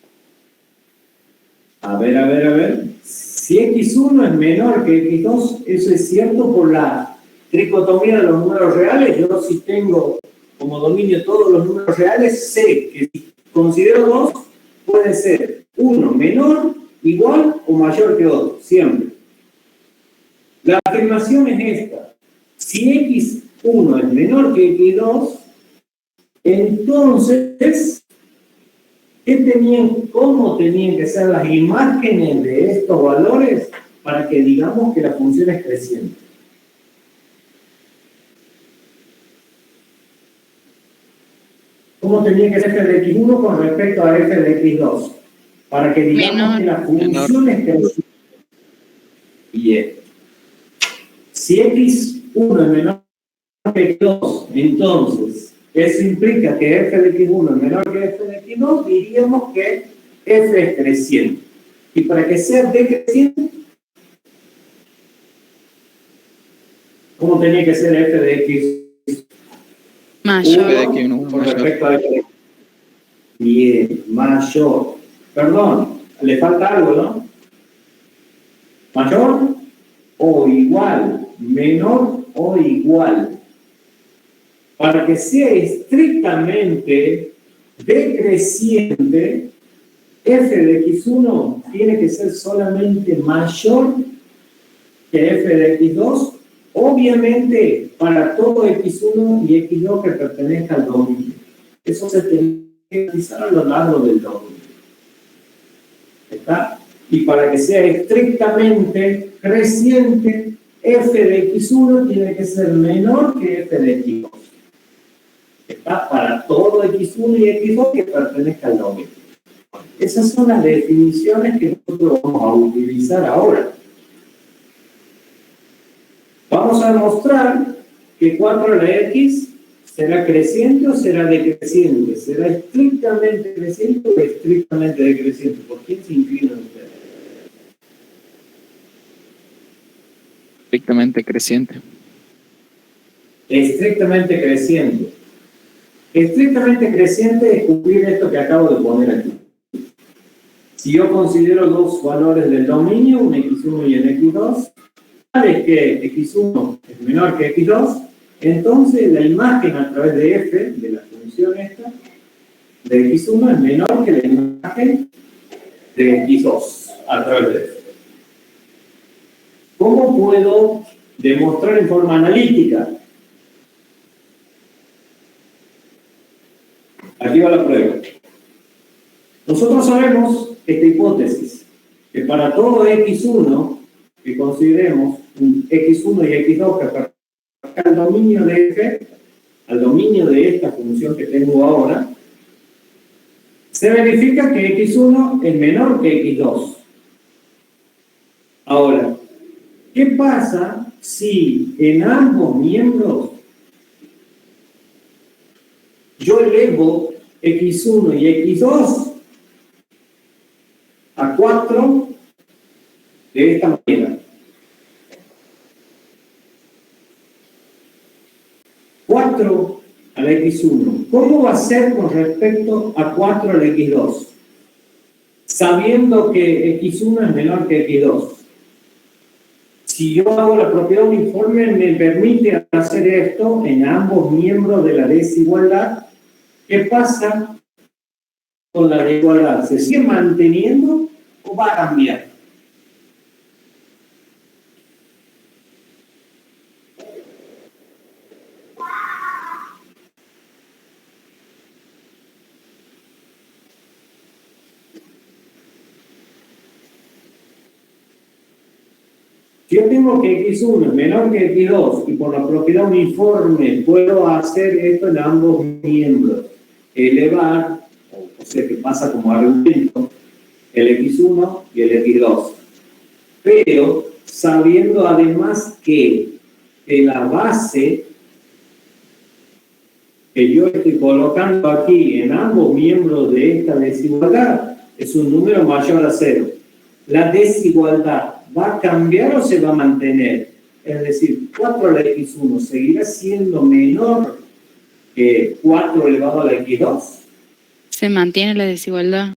A ver. Si x1 es menor que x2, eso es cierto por la tricotomía de los números reales. Yo, si tengo como dominio todos los números reales, sé que si considero 2, puede ser uno menor, igual o mayor que otro, siempre. La afirmación es esta: si x1 es menor que x2, entonces, ¿cómo tenían que ser las imágenes de estos valores para que digamos que la función es creciente? ¿Cómo tenía que ser f de x1 con respecto a f de x2? Para que digamos que la función es creciente. Bien. Si x1 es menor que x2, entonces, eso implica que f de x1 es menor que f de x2, diríamos que f es creciente. Y para que sea decreciente, ¿cómo tenía que ser f de x1 Mayor. con respecto a f de x2? Bien, mayor. Perdón, le falta algo, ¿no? Mayor o igual, menor o igual. Para que sea estrictamente decreciente, f de x1 tiene que ser solamente mayor que f de x2, obviamente para todo x1 y x2 que pertenezca al dominio. Eso se tiene que realizar a lo largo del dominio. ¿Está? Y para que sea estrictamente creciente, f de x1 tiene que ser menor que f de x2. Está para todo x1 y x2 que pertenezca al dominio. Esas son las definiciones que nosotros vamos a utilizar ahora. Vamos a demostrar que 4 a la x será creciente o será decreciente. ¿Será estrictamente creciente o estrictamente decreciente? ¿Por quién se inclinan ustedes? Estrictamente creciente. Estrictamente creciente. Estrictamente creciente es cumplir esto que acabo de poner aquí. Si yo considero dos valores del dominio, un x1 y un x2, ¿sabes que x1 es menor que x2? Entonces la imagen a través de f, de la función esta, de x1 es menor que la imagen de x2 a través de f. ¿Cómo puedo demostrar en forma analítica? Aquí va la prueba. Nosotros sabemos esta hipótesis, que para todo x1 que consideremos un x1 y x2 que pertenecen al dominio de f, al dominio de esta función que tengo ahora, se verifica que x1 es menor que x2. Ahora, ¿qué pasa si en ambos miembros yo elevo x1 y x2 a 4 de esta manera. 4 a la x1. ¿Cómo va a ser con respecto a 4 a la x2? Sabiendo que x1 es menor que x2. Si yo hago la propiedad uniforme, me permite hacer esto en ambos miembros de la desigualdad. ¿Qué pasa con la desigualdad? ¿Se sigue manteniendo o va a cambiar? Si yo tengo que x1 es menor que x2 y por la propiedad uniforme puedo hacer esto en ambos miembros, elevar, o sea que pasa como argumento, el x1 y el x2. Pero sabiendo además que la base que yo estoy colocando aquí en ambos miembros de esta desigualdad es un número mayor a 0. La desigualdad ¿va a cambiar o se va a mantener? Es decir, 4 a la x1 seguirá siendo menor que 4 elevado a la x2. Se mantiene la desigualdad.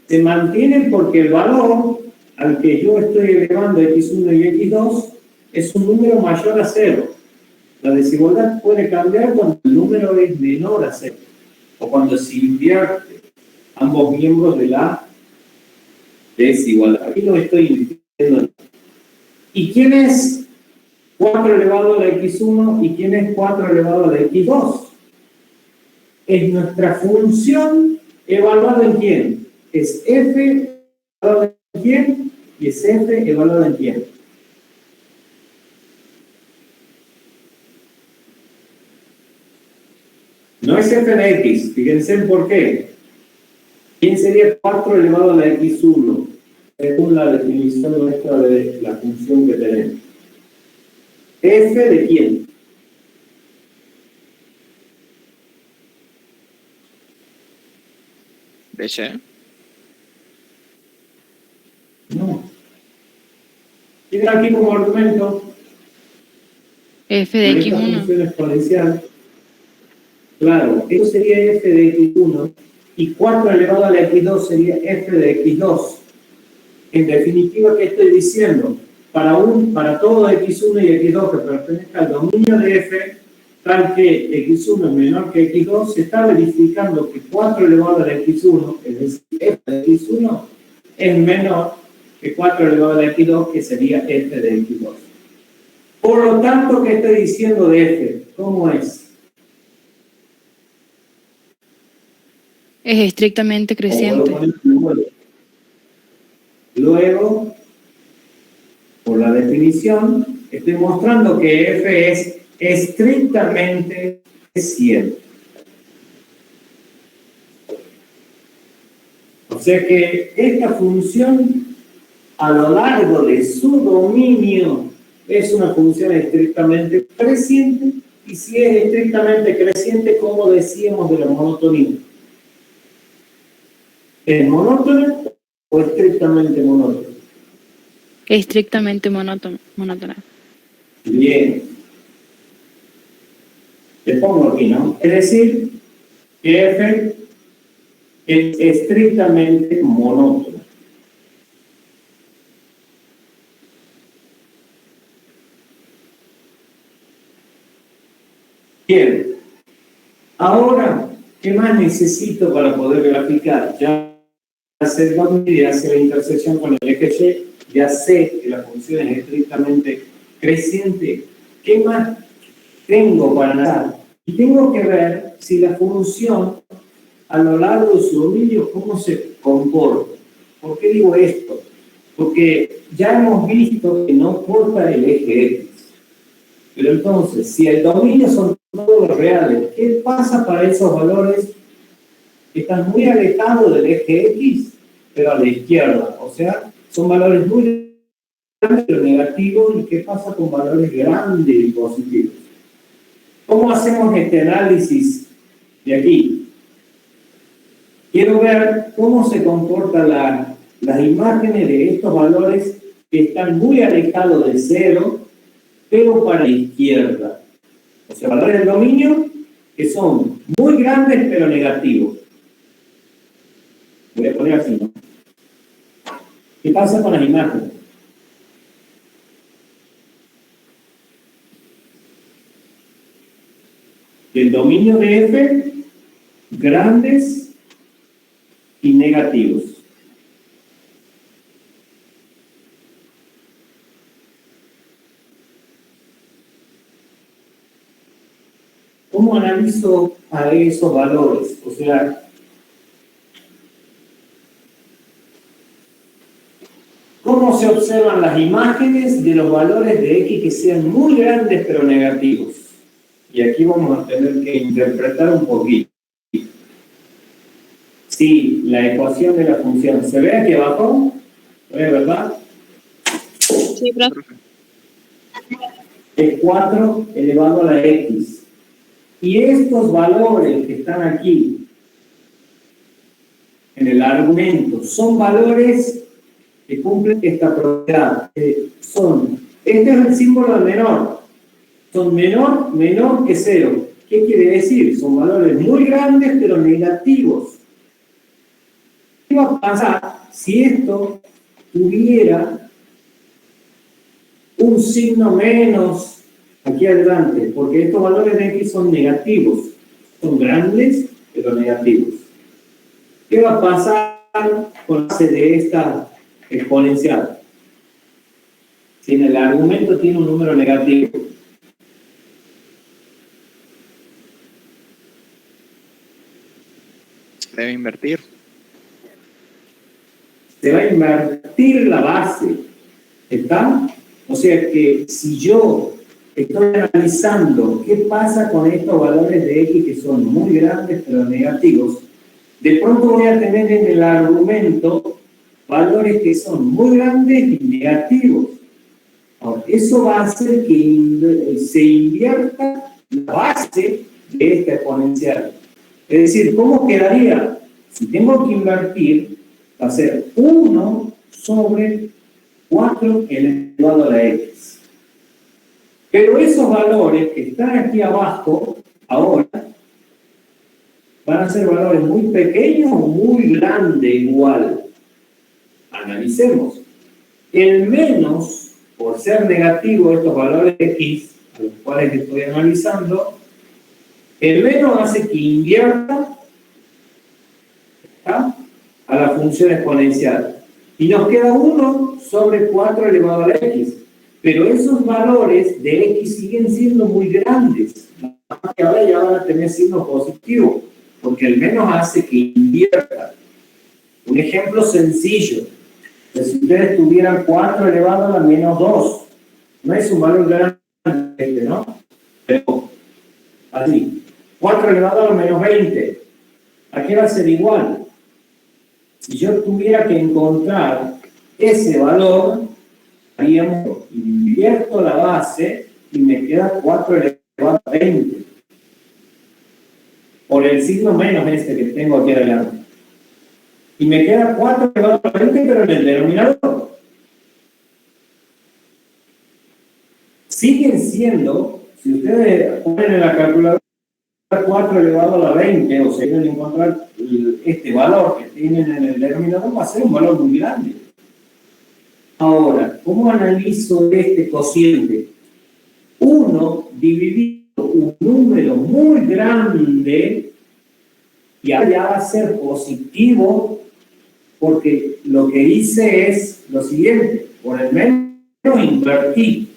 Se mantiene porque el valor al que yo estoy elevando x1 y x2 es un número mayor a 0. La desigualdad puede cambiar cuando el número es menor a 0 o cuando se invierte ambos miembros de la desigualdad. Aquí lo estoy diciendo. ¿Y quién es 4 elevado a la x1 y quién es 4 elevado a la x2? Es nuestra función evaluada en quién. Es f evaluada en quién y es f evaluada en quién. No es f de x. Fíjense el por qué. ¿Quién sería 4 elevado a la x1? Según la definición nuestra de la función que tenemos. ¿F de quién? ¿De Y? No. Tiene aquí como argumento F de esta x1. función exponencial. Claro, eso sería f de x1 y 4 elevado a la x2 sería f de x2. En definitiva, ¿qué estoy diciendo? Para todo x1 y x2 que pertenezca al dominio de f, tal que x1 es menor que x2, se está verificando que 4 elevado a la x1, es decir, f de x1, es menor que 4 elevado a la x2, que sería f de x2. Por lo tanto, ¿qué estoy diciendo de f? ¿Cómo es? Es estrictamente creciente. Luego, por la definición, estoy mostrando que f es estrictamente creciente. O sea que esta función, a lo largo de su dominio, es una función estrictamente creciente. Y si es estrictamente creciente, ¿cómo decíamos de la monotonía? ¿Es monótona o estrictamente monótona? Estrictamente monótona. Bien. Le pongo aquí, ¿no? Es decir, que f es estrictamente monótona. Bien. Ahora, ¿qué más necesito para poder graficar? Ya sé el dominio, ya sé la intersección con el eje Y, ya sé que la función es estrictamente creciente. ¿Qué más tengo para analizar? Y tengo que ver si la función a lo largo de su dominio, cómo se comporta. ¿Por qué digo esto? Porque ya hemos visto que no corta el eje X. Pero entonces, si el dominio son todos los reales, ¿qué pasa para esos valores que están muy alejados del eje X, pero a la izquierda? O sea, son valores muy pero negativos, y qué pasa con valores grandes y positivos. ¿Cómo hacemos este análisis de aquí? Quiero ver cómo se comportan las imágenes de estos valores que están muy alejados de cero, pero para la izquierda. O sea, valores del dominio que son muy grandes pero negativos. Voy a poner así, ¿no? ¿Qué pasa con las imágenes? El dominio de F, grandes y negativos. ¿Cómo analizo a esos valores? O sea, ¿cómo se observan las imágenes de los valores de X que sean muy grandes pero negativos? Y aquí vamos a tener que interpretar un poquito. Si la ecuación de la función se ve aquí abajo, ¿ve, verdad? Sí, profe. Es 4 elevado a la X. Y estos valores que están aquí en el argumento son valores que cumplen esta propiedad. Este es el símbolo de menor. Son menor que 0. ¿Qué quiere decir? Son valores muy grandes pero negativos. ¿Qué va a pasar si esto tuviera un signo menos aquí adelante? Porque estos valores de X son negativos. Son grandes pero negativos. ¿Qué va a pasar con la base de esta exponencial? Si en el argumento tiene un número negativo. Debe invertir. Se va a invertir la base. ¿Está? O sea que si yo estoy analizando qué pasa con estos valores de X que son muy grandes pero negativos, de pronto voy a tener en el argumento valores que son muy grandes y negativos. Ahora, eso va a hacer que se invierta la base de esta exponencial. Es decir, ¿cómo quedaría? Si tengo que invertir, va a ser 1 sobre 4 elevado a la X. Pero esos valores que están aquí abajo, ahora, van a ser valores muy pequeños o muy grandes igual. Analicemos. El menos, por ser negativo estos valores X, a los cuales estoy analizando, el menos hace que invierta, ¿está?, a la función exponencial. Y nos queda 1 sobre 4 elevado a la X. Pero esos valores de X siguen siendo muy grandes. Ahora ya van a tener signo positivo, porque el menos hace que invierta. Un ejemplo sencillo. Si ustedes tuvieran 4 elevado a la menos 2, no es un valor grande, ¿no? Pero, así. 4 elevado a la menos 20. ¿A qué va a ser igual? Si yo tuviera que encontrar ese valor, haríamos, invierto la base y me queda 4 elevado a 20. Por el signo menos este que tengo aquí adelante. Y me queda 4 elevado a 20, pero en el denominador. Siguen siendo, si ustedes ponen en la calculadora 4 elevado a la 20, o se quieren encontrar este valor que tienen en el denominador, va a ser un valor muy grande. Ahora, ¿cómo analizo este cociente? 1 dividido un número muy grande, y ahora ya va a ser positivo, porque lo que hice es lo siguiente: por el menos invertí.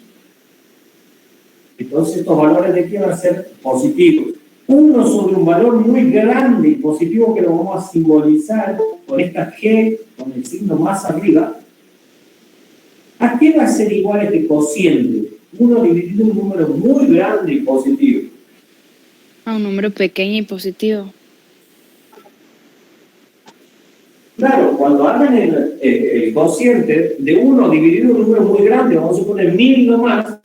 Entonces estos valores de aquí van a ser positivos. 1 sobre un valor muy grande y positivo, que lo vamos a simbolizar con esta G, con el signo más arriba. ¿A qué va a ser igual este cociente? 1 dividido en un número muy grande y positivo. A un número pequeño y positivo. Claro, cuando hagan el cociente de 1 dividido en un número muy grande, vamos a poner 1000 nomás,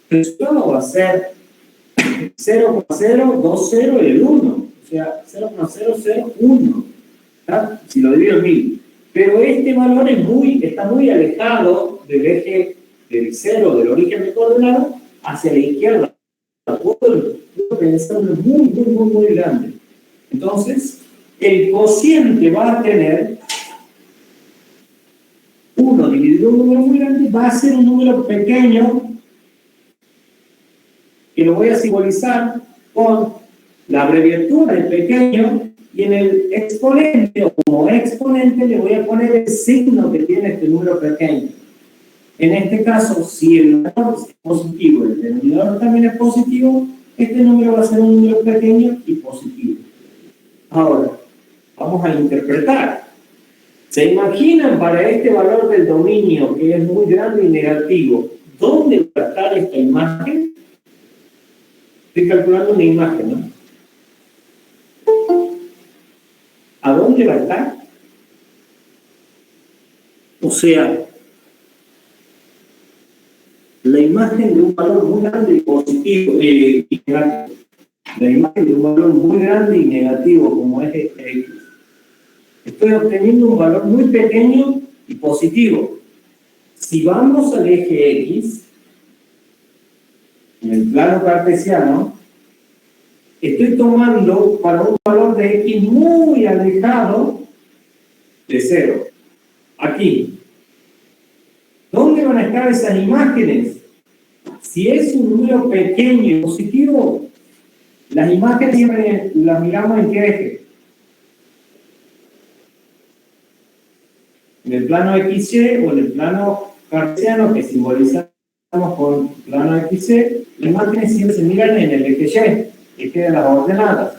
el resultado va a ser 0,020 y el 1, o sea, 0,001, ¿tá? Si lo divido en 1000. Pero este valor está muy alejado del eje del 0, del origen de coordenada, hacia la izquierda. Puedo pensar muy grande. Entonces, el cociente va a tener 1 dividido en un número muy grande, va a ser un número pequeño, que lo voy a simbolizar con la abreviatura de pequeño, y en el exponente, o como exponente, le voy a poner el signo que tiene este número pequeño. En este caso, si el valor es positivo, el denominador también es positivo, este número va a ser un número pequeño y positivo. Ahora, vamos a interpretar. ¿Se imaginan para este valor del dominio, que es muy grande y negativo, dónde va a estar esta imagen? Estoy calculando una imagen, ¿no? ¿A dónde va a estar? O sea, la imagen de un valor muy grande y positivo y negativo. La imagen de un valor muy grande y negativo como es X. Estoy obteniendo un valor muy pequeño y positivo. Si vamos al eje X, en el plano cartesiano, estoy tomando para un valor de X muy alejado de 0. Aquí. ¿Dónde van a estar esas imágenes? Si es un número pequeño y positivo, las imágenes siempre las miramos en qué eje. En el plano XY o en el plano cartesiano, que simbolizamos con plano XY, las imágenes siempre se miran en el eje Y, eje de las ordenadas.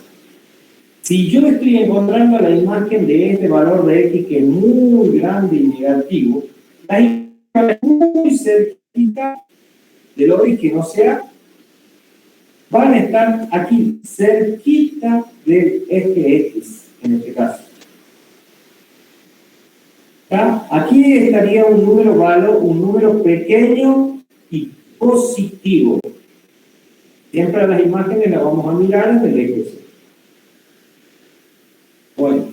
Si yo estoy encontrando la imagen de este valor de X que es muy grande y negativo, la imagen es muy cerquita del origen, o sea, van a estar aquí, cerquita del eje X, en este caso. ¿Está? Aquí estaría un número pequeño y positivo. Siempre las imágenes las vamos a mirar en el eje. Bueno.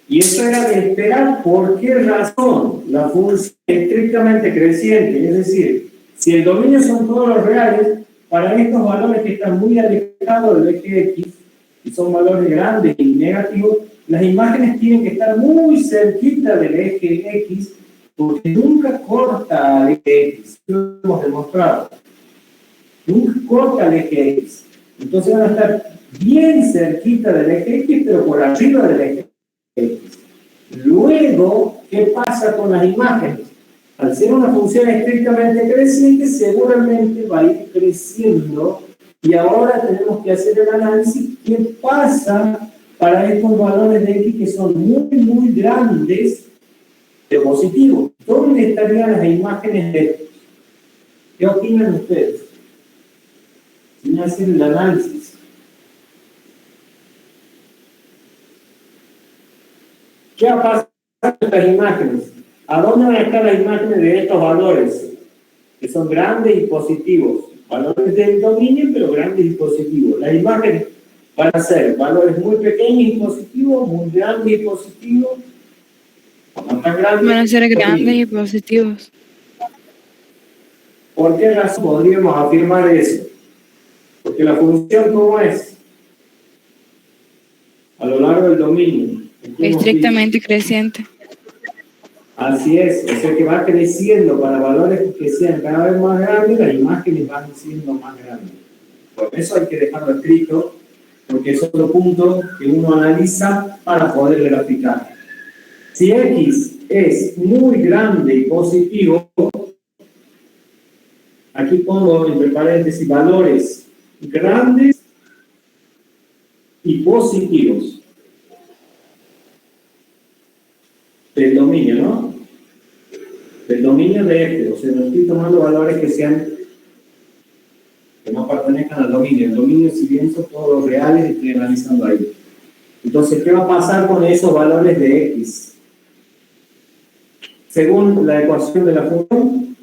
Y eso era de esperar. ¿Por qué razón? La función estrictamente creciente, es decir, si el dominio son todos los reales, para estos valores que están muy alejados del eje X, y son valores grandes y negativos, las imágenes tienen que estar muy cerquita del eje X, porque nunca corta al eje X. Lo hemos demostrado. Nunca corta el eje X. Entonces van a estar bien cerquita del eje X, pero por arriba del eje X. Luego, ¿qué pasa con las imágenes? Al ser una función estrictamente creciente, seguramente va a ir creciendo, y ahora tenemos que hacer el análisis. ¿Qué pasa para estos valores de X que son muy grandes, pero positivos? ¿Dónde estarían las imágenes de estos? ¿Qué opinan ustedes? Sin hacer el análisis. ¿Qué va a pasar con estas imágenes? ¿A dónde van a estar las imágenes de estos valores? Que son grandes y positivos. Valores del dominio, pero grandes y positivos. Las imágenes van a ser valores muy pequeños y positivos, muy grandes y positivos. No tan grandes, Van a ser grandes y positivos. ¿Por qué razón podríamos afirmar eso? Porque la función, ¿cómo es? A lo largo del dominio. Estrictamente creciente. Así es, o sea que va creciendo para valores que sean cada vez más grandes, las imágenes van siendo más grandes. Por eso hay que dejarlo escrito, porque es otro punto que uno analiza para poder graficar. Si X es muy grande y positivo, aquí pongo entre paréntesis valores grandes y positivos del dominio, ¿no? Del dominio de este, o sea, no estoy tomando valores que no pertenezcan al dominio. El dominio, si bien son todos los reales, estoy analizando ahí. Entonces, ¿qué va a pasar con esos valores de X? Según la ecuación de la función,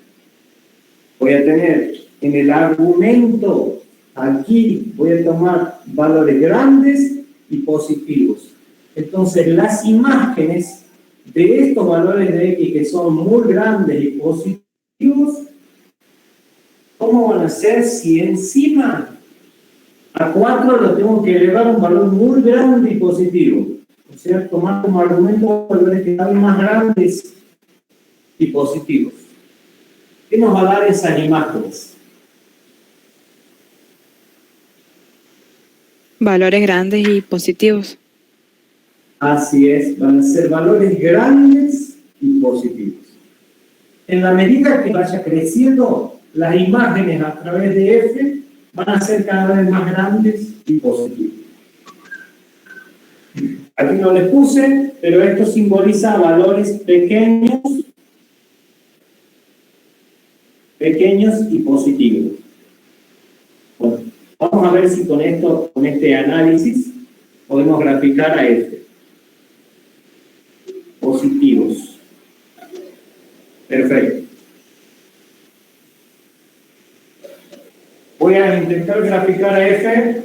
voy a tener en el argumento, aquí voy a tomar valores grandes y positivos. Entonces, las imágenes de estos valores de X que son muy grandes y positivos, ¿cómo van a ser si encima a 4 lo tengo que elevar a un valor muy grande y positivo? O sea, tomar como argumento valores que están más grandes y positivos. ¿Qué nos va a dar esas imágenes? Valores grandes y positivos. Así es, van a ser valores grandes y positivos. En la medida que vaya creciendo, las imágenes a través de F van a ser cada vez más grandes y positivas. Aquí no les puse, pero esto simboliza valores pequeños y positivos. Bueno, vamos a ver si con esto, con este análisis, podemos graficar a F. Positivos. Perfecto. Voy a intentar graficar a F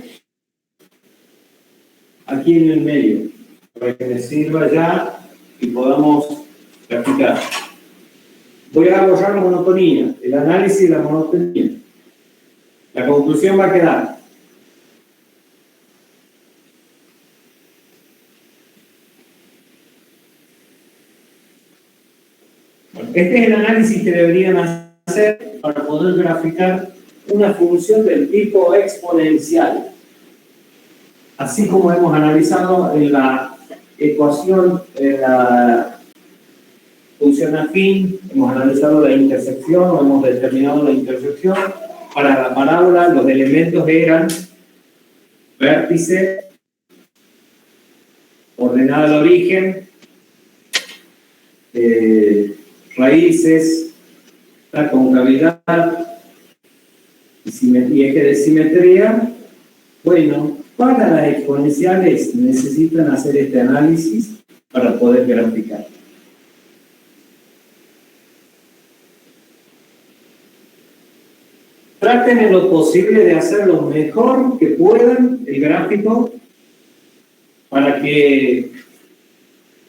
aquí en el medio, para que me sirva ya y podamos graficar. Voy a borrar la monotonía, el análisis de la monotonía. La conclusión va a quedar. Bueno, este es el análisis que deberían hacer para poder graficar una función del tipo exponencial. Así como hemos analizado en la ecuación, en la función afín, hemos analizado la intersección, o hemos determinado la intersección. Para la parábola, los elementos eran vértice, ordenada al origen, raíces, la concavidad y eje de simetría. Bueno, para las exponenciales necesitan hacer este análisis para poder graficar. Traten en lo posible de hacer lo mejor que puedan el gráfico para que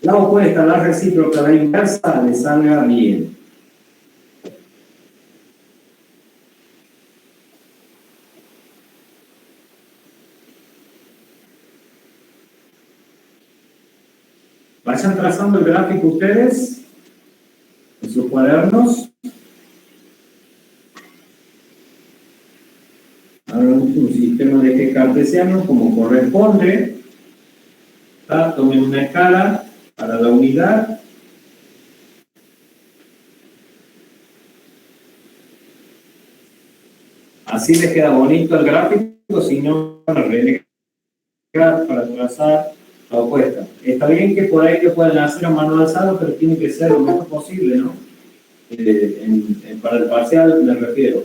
la opuesta, la recíproca, la inversa les salga bien. Vayan trazando el gráfico ustedes en sus cuadernos. Hagan un sistema de eje cartesiano como corresponde. Tomen una escala para la unidad. Así les queda bonito el gráfico, si no, para relegar, para trazar la opuesta. Está bien que por ahí que puedan hacer a mano alzada, pero tiene que ser lo mejor posible, ¿no? Para el parcial me refiero.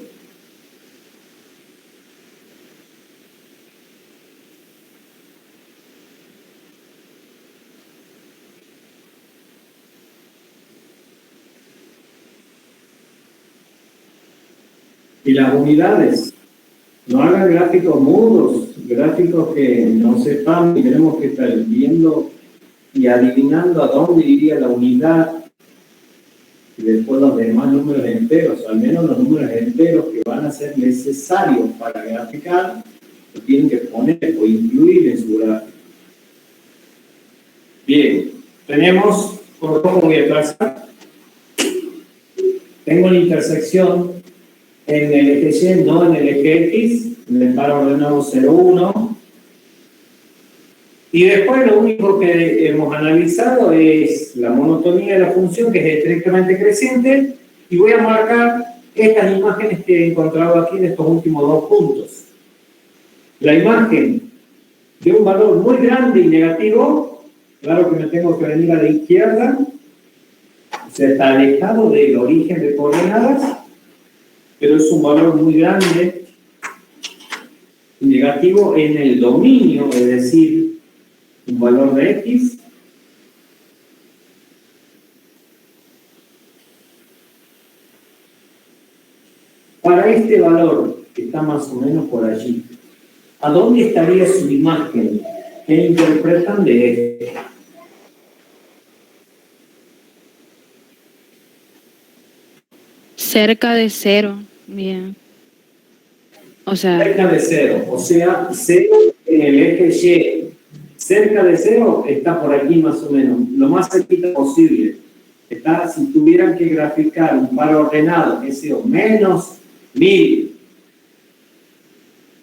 Y las unidades, no hagan gráficos mudos, gráficos que no sepan y tenemos que estar viendo y adivinando a dónde iría la unidad y después los demás números enteros, al menos los números enteros que van a ser necesarios para graficar, lo tienen que poner o incluir en su gráfico. Bien, tenemos, ¿cómo voy a trazar? Tengo la intersección en el eje Y, no en el eje X, en el par ordenado 0, 1. Y después lo único que hemos analizado es la monotonía de la función, que es estrictamente creciente, y voy a marcar estas imágenes que he encontrado aquí en estos últimos dos puntos. La imagen de un valor muy grande y negativo, claro que me tengo que venir a la izquierda, o sea, está alejado del origen de coordenadas, pero es un valor muy grande y negativo en el dominio, es decir, un valor de X. Para este valor, que está más o menos por allí, ¿a dónde estaría su imagen? ¿Qué interpretan de esto? Cerca de cero. Bien. O sea, Cerca de cero, o sea, cero en el eje Y. Cerca de cero está por aquí más o menos, lo más cerquita posible. Está, si tuvieran que graficar un par ordenado, que sea menos 1000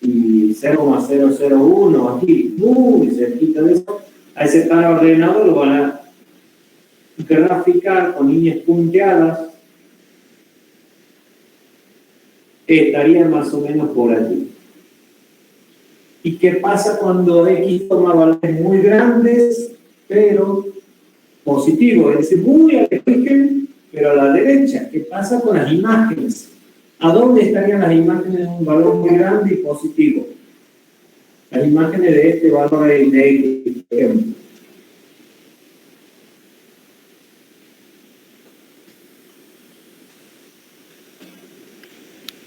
y 0,001 aquí, muy cerquita de eso, a ese par ordenado lo van a graficar con líneas punteadas, estaría más o menos por allí. ¿Y qué pasa cuando X toma valores muy grandes, pero positivos? Es decir, muy al origen, pero a la derecha. ¿Qué pasa con las imágenes? ¿A dónde estarían las imágenes de un valor muy grande y positivo? Las imágenes de este valor de X, por ejemplo.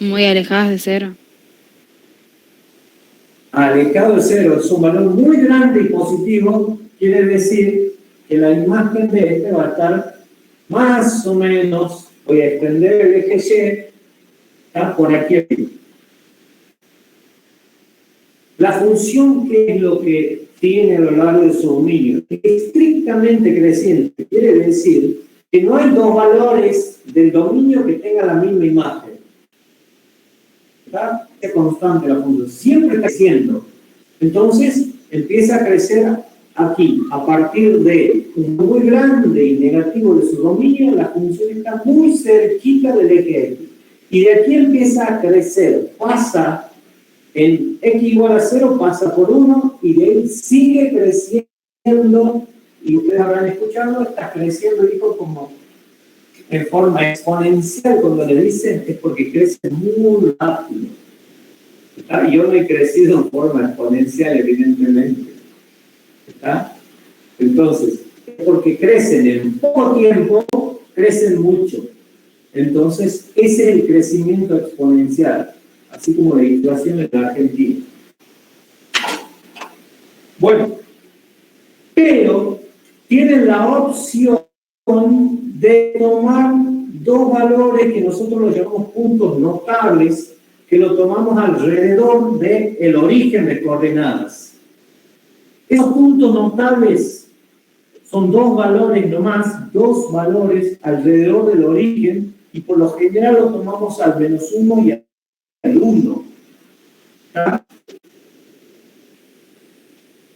muy alejadas de cero. Alejado de cero, es un valor muy grande y positivo, quiere decir que la imagen de este va a estar más o menos, voy a extender el eje Y, está por aquí. La función, ¿qué es lo que tiene a lo largo de su dominio? Es estrictamente creciente, quiere decir que no hay dos valores del dominio que tengan la misma imagen. ¿Está? Es constante la función, siempre está creciendo. Entonces, empieza a crecer aquí, a partir de un muy grande y negativo de su dominio, la función está muy cerquita del eje X. Y de aquí empieza a crecer, pasa en X igual a 0, pasa por 1, y de ahí sigue creciendo, y ustedes habrán escuchado, está creciendo, dijo, como en forma exponencial. Cuando le dicen es porque crece muy rápido. ¿Está? Yo no he crecido en forma exponencial, evidentemente. ¿Está? Entonces, es porque crecen en poco tiempo, crecen mucho. Entonces, ese es el crecimiento exponencial, así como la inflación en la Argentina. Bueno, pero tienen la opción de tomar dos valores que nosotros los llamamos puntos notables, que lo tomamos alrededor del origen de coordenadas. Esos puntos notables son dos valores nomás, dos valores alrededor del origen, y por lo general lo tomamos al -1 y al 1. ¿Está?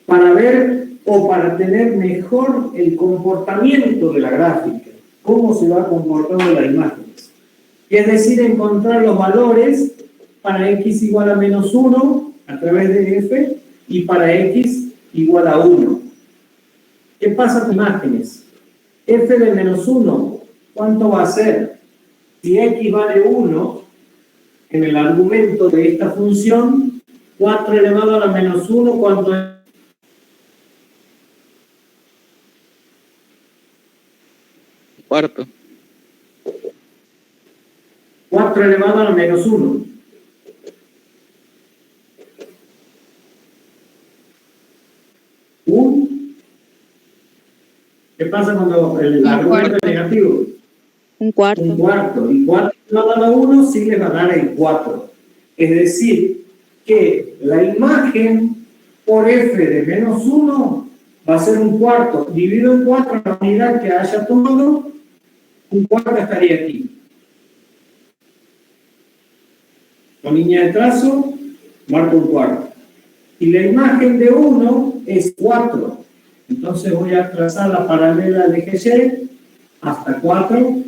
Para ver o para tener mejor el comportamiento de la gráfica, cómo se va comportando la imagen. Y es decir, encontrar los valores para X igual a -1 a través de F y para X igual a 1. ¿Qué pasa con imágenes? F de -1, ¿cuánto va a ser? Si X vale 1, en el argumento de esta función, 4 elevado a la -1, ¿cuánto es? Cuarto. 4 elevado a la -1. ¿Qué pasa cuando el argumento es negativo? Un cuarto. Un cuarto. Y 4 elevado a la 1 sí le va a dar el 4. Es decir, que la imagen por F de -1 va a ser un cuarto. Dividido en 4 la unidad que haya tomado, un cuarto estaría aquí. Con línea de trazo, marco un cuarto. Y la imagen de 1 es 4. Entonces voy a trazar la paralela al eje Y hasta 4.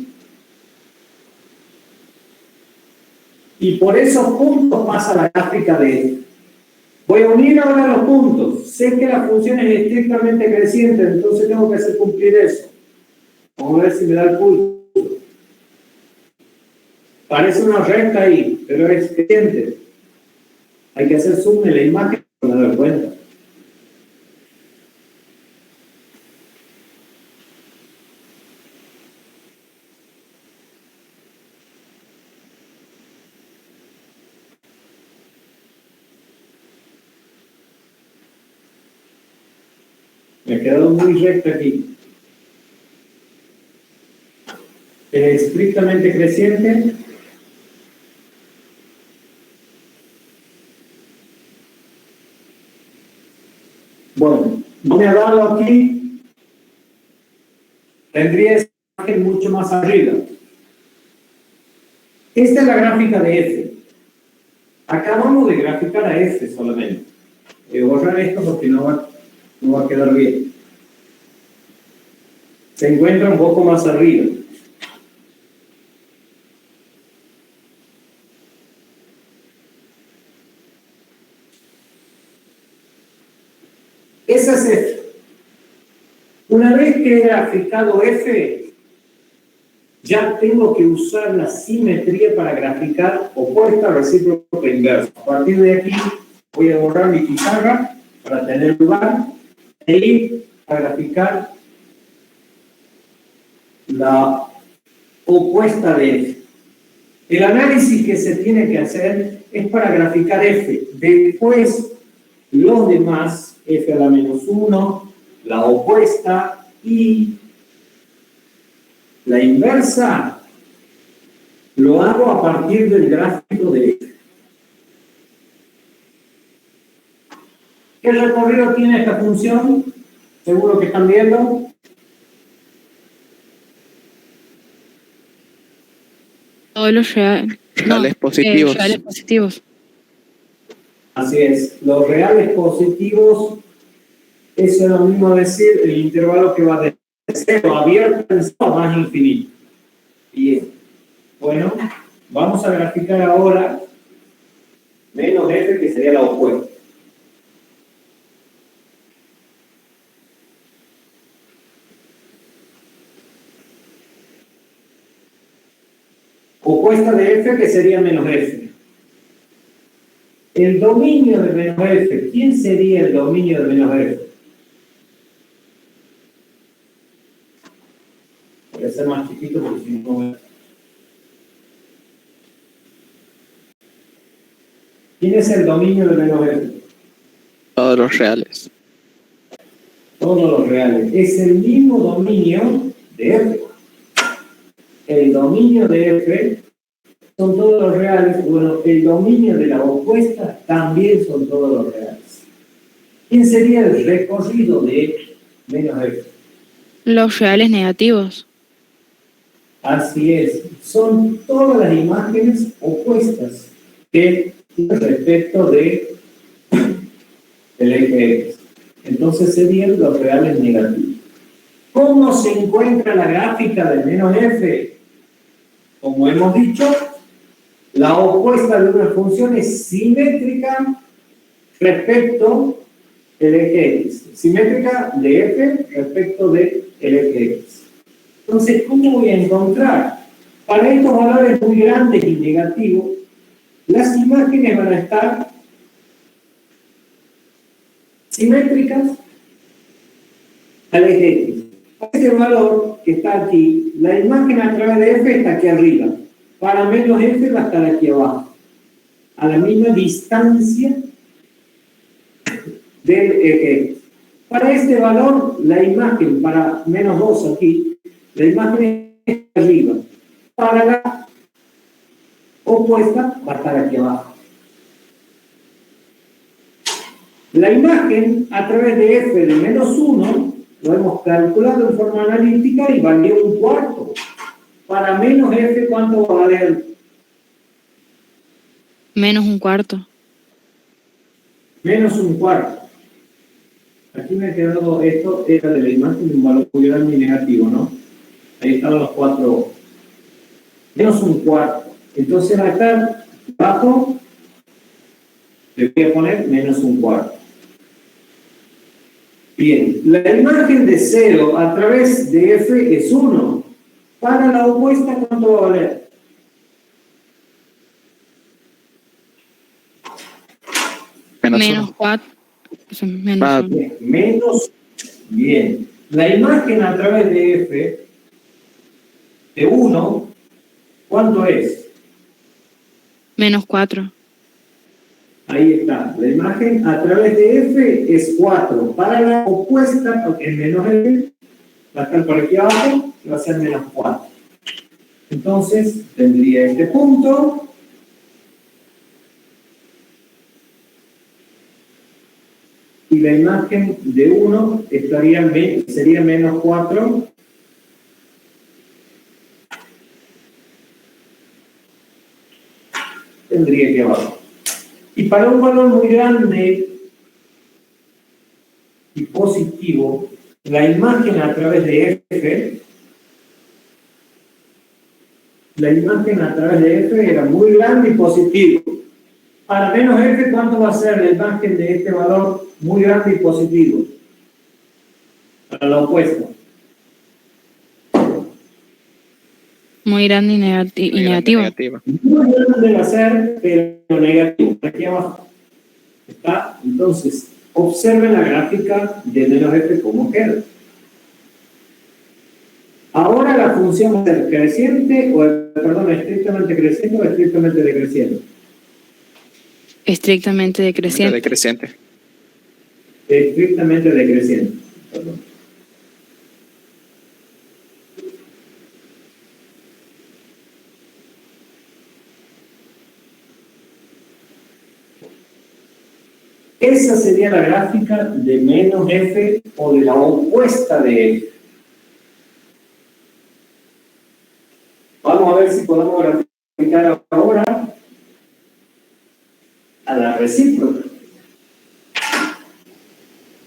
Y por esos puntos pasa la gráfica de F. Voy a unir ahora los puntos. Sé que la función es estrictamente creciente, entonces tengo que hacer cumplir eso. Vamos a ver si me da el pulso. Parece una recta ahí, pero es creciente. Hay que hacer zoom en la imagen para dar cuenta. Me ha quedado muy recta aquí. ¿Es estrictamente creciente? Bueno, no me ha dado aquí. Tendría esa imagen mucho más arriba. Esta es la gráfica de F. Acabamos de graficar a F solamente. Voy a borrar esto porque no va a quedar bien. Se encuentra un poco más arriba. Esa es F. Una vez que he graficado F, ya tengo que usar la simetría para graficar opuesta, recíproca e inversa. A partir de aquí voy a borrar mi pizarra para tener lugar e ir a graficar la opuesta de F. El análisis que se tiene que hacer es para graficar F. Después, los demás, F a la menos 1, la opuesta y la inversa, lo hago a partir del gráfico de F. ¿Qué recorrido tiene esta función? Seguro que están viendo. Todos los Reales positivos. reales positivos. Así es, los reales positivos, eso es lo mismo decir el intervalo que va de cero abierto en cero a más infinito. Bien, bueno, vamos a graficar ahora menos F, que sería la opuesta. Opuesta de F, que sería menos F. El dominio de menos F, ¿quién sería el dominio de menos F? Voy a ser más chiquito porque si no... ¿Quién es el dominio de menos F? Todos los reales. Todos los reales. Es el mismo dominio de F. El dominio de F son todos los reales. Bueno, el dominio de la opuesta también son todos los reales. ¿Quién sería el recorrido de menos F? Los reales negativos. Así es. Son todas las imágenes opuestas que respecto de el eje X. Entonces serían los reales negativos. ¿Cómo se encuentra la gráfica de menos F? Como hemos dicho, la opuesta de una función es simétrica respecto del eje X. Simétrica de F respecto del eje X. Entonces, ¿cómo voy a encontrar? Para estos valores muy grandes y negativos, las imágenes van a estar simétricas al eje X. Este valor que está aquí, la imagen a través de F está aquí arriba. Para menos F va a estar aquí abajo. A la misma distancia del eje X. Para este valor, la imagen, para menos 2 aquí, la imagen está arriba. Para la opuesta va a estar aquí abajo. La imagen a través de F de menos 1 lo hemos calculado en forma analítica y valió 1/4. Para menos F, ¿cuánto va a valer? Menos 1/4. Menos 1/4. Aquí me ha quedado, esto era de la imagen de un valor muy grande y negativo, ¿no? Ahí estaban los 4. Menos 1/4. Entonces acá abajo le voy a poner menos 1/4. Bien, la imagen de 0 a través de F es 1. Para la opuesta, ¿cuánto va a valer? Menos 4. Menos 1. Menos. Bien. La imagen a través de F de 1, ¿cuánto es? Menos 4. Ahí está. La imagen a través de F es 4. Para la opuesta, porque es menos F, va a estar por aquí abajo y va a ser menos 4. Entonces, tendría este punto. Y la imagen de 1 sería menos 4. Tendría que abajo. Y para un valor muy grande y positivo, la imagen a través de F, era muy grande y positivo. Para menos F, ¿cuánto va a ser la imagen de este valor muy grande y positivo? Para la opuesta. Muy grande y, negativo. Muy grande va a ser, pero negativo. Aquí abajo. ¿Está? Entonces, observen la gráfica de menos F cómo queda. Ahora la función va a ser creciente, estrictamente creciente o estrictamente decreciente. Estrictamente decreciente. Decreciente. Estrictamente decreciente. Perdón. Esa sería la gráfica de menos F o de la opuesta de F. Vamos a ver si podemos graficar ahora a la recíproca.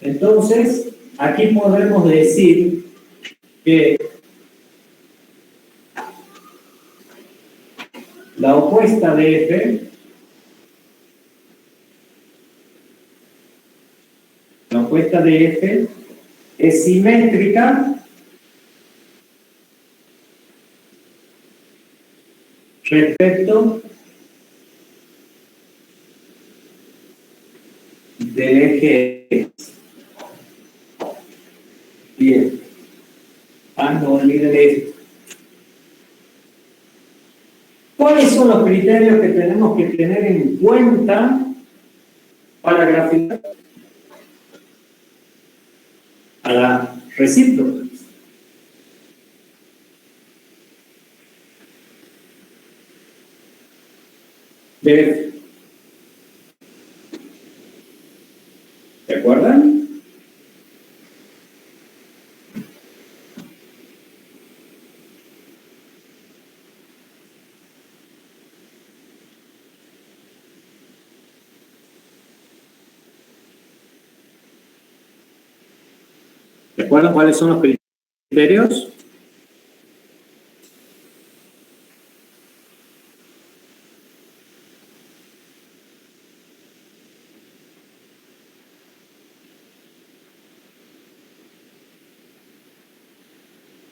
Entonces, aquí podemos decir que la opuesta de F, es simétrica respecto del eje X. Bien. No olviden esto. ¿Cuáles son los criterios que tenemos que tener en cuenta para graficar a la recíproca? ¿De acuerdan? ¿Recuerdan cuáles son los criterios?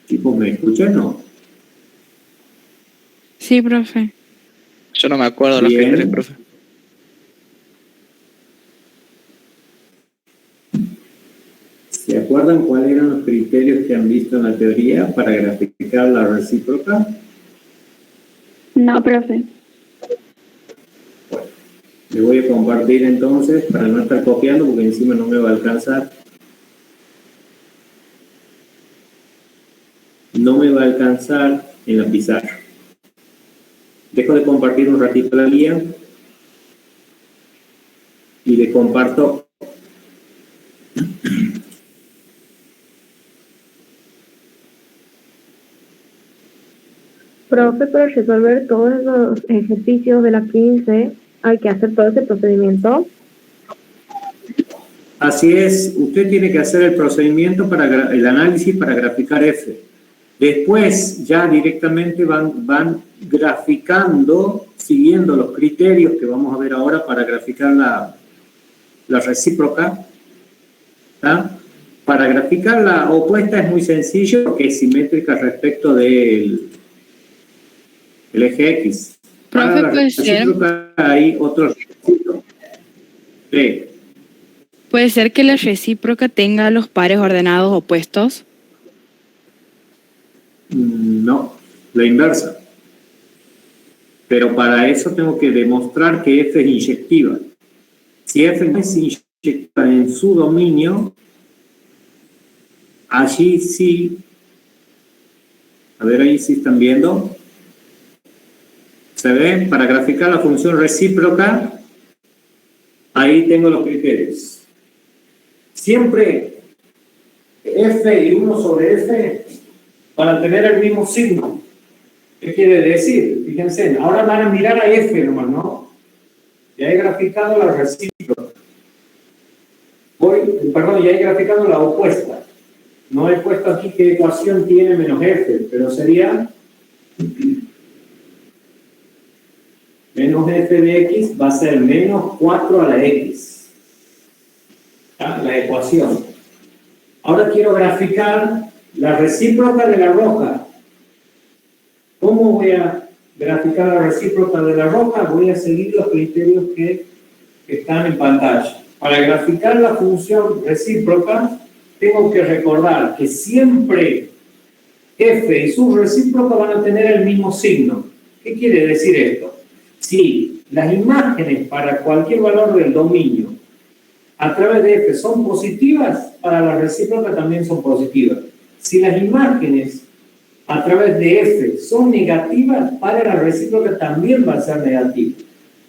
Chicos, ¿me escuchan o no? Sí, profe. Yo no me acuerdo los Bien. criterios, profe. ¿Se acuerdan cuáles eran los criterios que han visto en la teoría para graficar la recíproca? No, profe. Bueno, le voy a compartir entonces para no estar copiando porque encima no me va a alcanzar. No me va a alcanzar en la pizarra. Dejo de compartir un ratito la guía y le comparto. Profe, para resolver todos los ejercicios de la 15, hay que hacer todo ese procedimiento. Así es, usted tiene que hacer el procedimiento para el análisis para graficar F. Después ya directamente van graficando, siguiendo los criterios que vamos a ver ahora para graficar la recíproca. ¿Tá? Para graficar la opuesta es muy sencillo porque es simétrica respecto del eje X. Profe, Para la puede ser. recíproca hay otro requisito. Sí. ¿Puede ser que la recíproca tenga los pares ordenados opuestos? No, la inversa. Pero para eso tengo que demostrar que F es inyectiva. Si f se inyecta en su dominio, allí sí, a ver, ahí sí están viendo, ¿se ve? Para graficar la función recíproca, ahí tengo los criterios. Siempre f y 1 sobre f van a tener el mismo signo. ¿Qué quiere decir? Fíjense, ahora van a mirar a f nomás, ¿no? Ya he graficado la recíproca. Ya he graficado la opuesta. No he puesto aquí qué ecuación tiene menos f, pero sería menos f de x va a ser menos 4 a la x. ¿Ah? La ecuación. Ahora quiero graficar la recíproca de la roja. ¿Cómo voy a graficar la recíproca de la roja? Voy a seguir los criterios que están en pantalla. Para graficar la función recíproca, tengo que recordar que siempre f y su recíproca van a tener el mismo signo. ¿Qué quiere decir esto? Si las imágenes para cualquier valor del dominio a través de f son positivas, para la recíproca también son positivas. Si las imágenes a través de f son negativas, para la recíproca también va a ser negativa.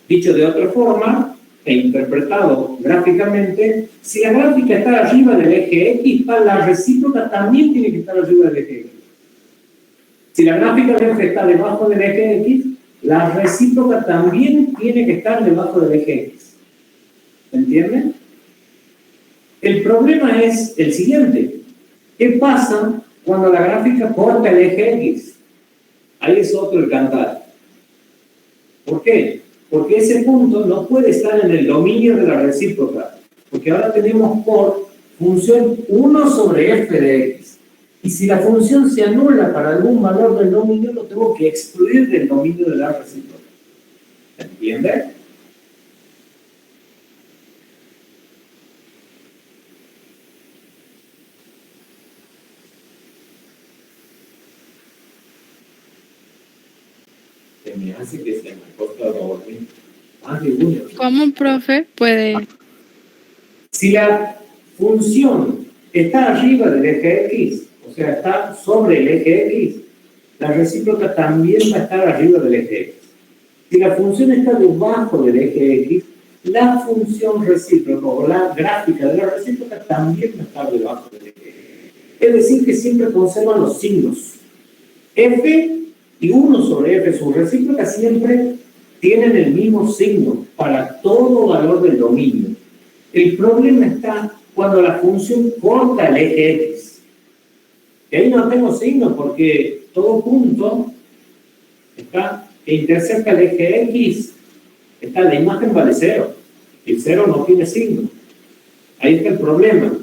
Dicho de otra forma, e interpretado gráficamente, si la gráfica está arriba del eje X, para la recíproca también tiene que estar arriba del eje X. Si la gráfica de f está debajo del eje X, la recíproca también tiene que estar debajo del eje X. ¿Entienden? El problema es el siguiente. ¿Qué pasa cuando la gráfica corta el eje X? Ahí es otro el cantar. ¿Por qué? Porque ese punto no puede estar en el dominio de la recíproca. Porque ahora tenemos por función 1 sobre f de x. Y si la función se anula para algún valor del dominio, lo tengo que excluir del dominio de la recíproca. ¿Entiende? Se me hace que se me corta la orden. ¿Cómo, profe, puede? Si la función está arriba del eje X, o sea, está sobre el eje X, la recíproca también va a estar arriba del eje X. Si la función está debajo del eje X, la función recíproca o la gráfica de la recíproca también va a estar debajo del eje X. Es decir, que siempre conservan los signos. F y 1 sobre f, su recíproca, siempre tienen el mismo signo para todo valor del dominio. El problema está cuando la función corta el eje X. Y ahí no tengo signo porque todo punto que intercepta el eje X, la imagen vale 0. Y el 0 no tiene signo. Ahí está el problema.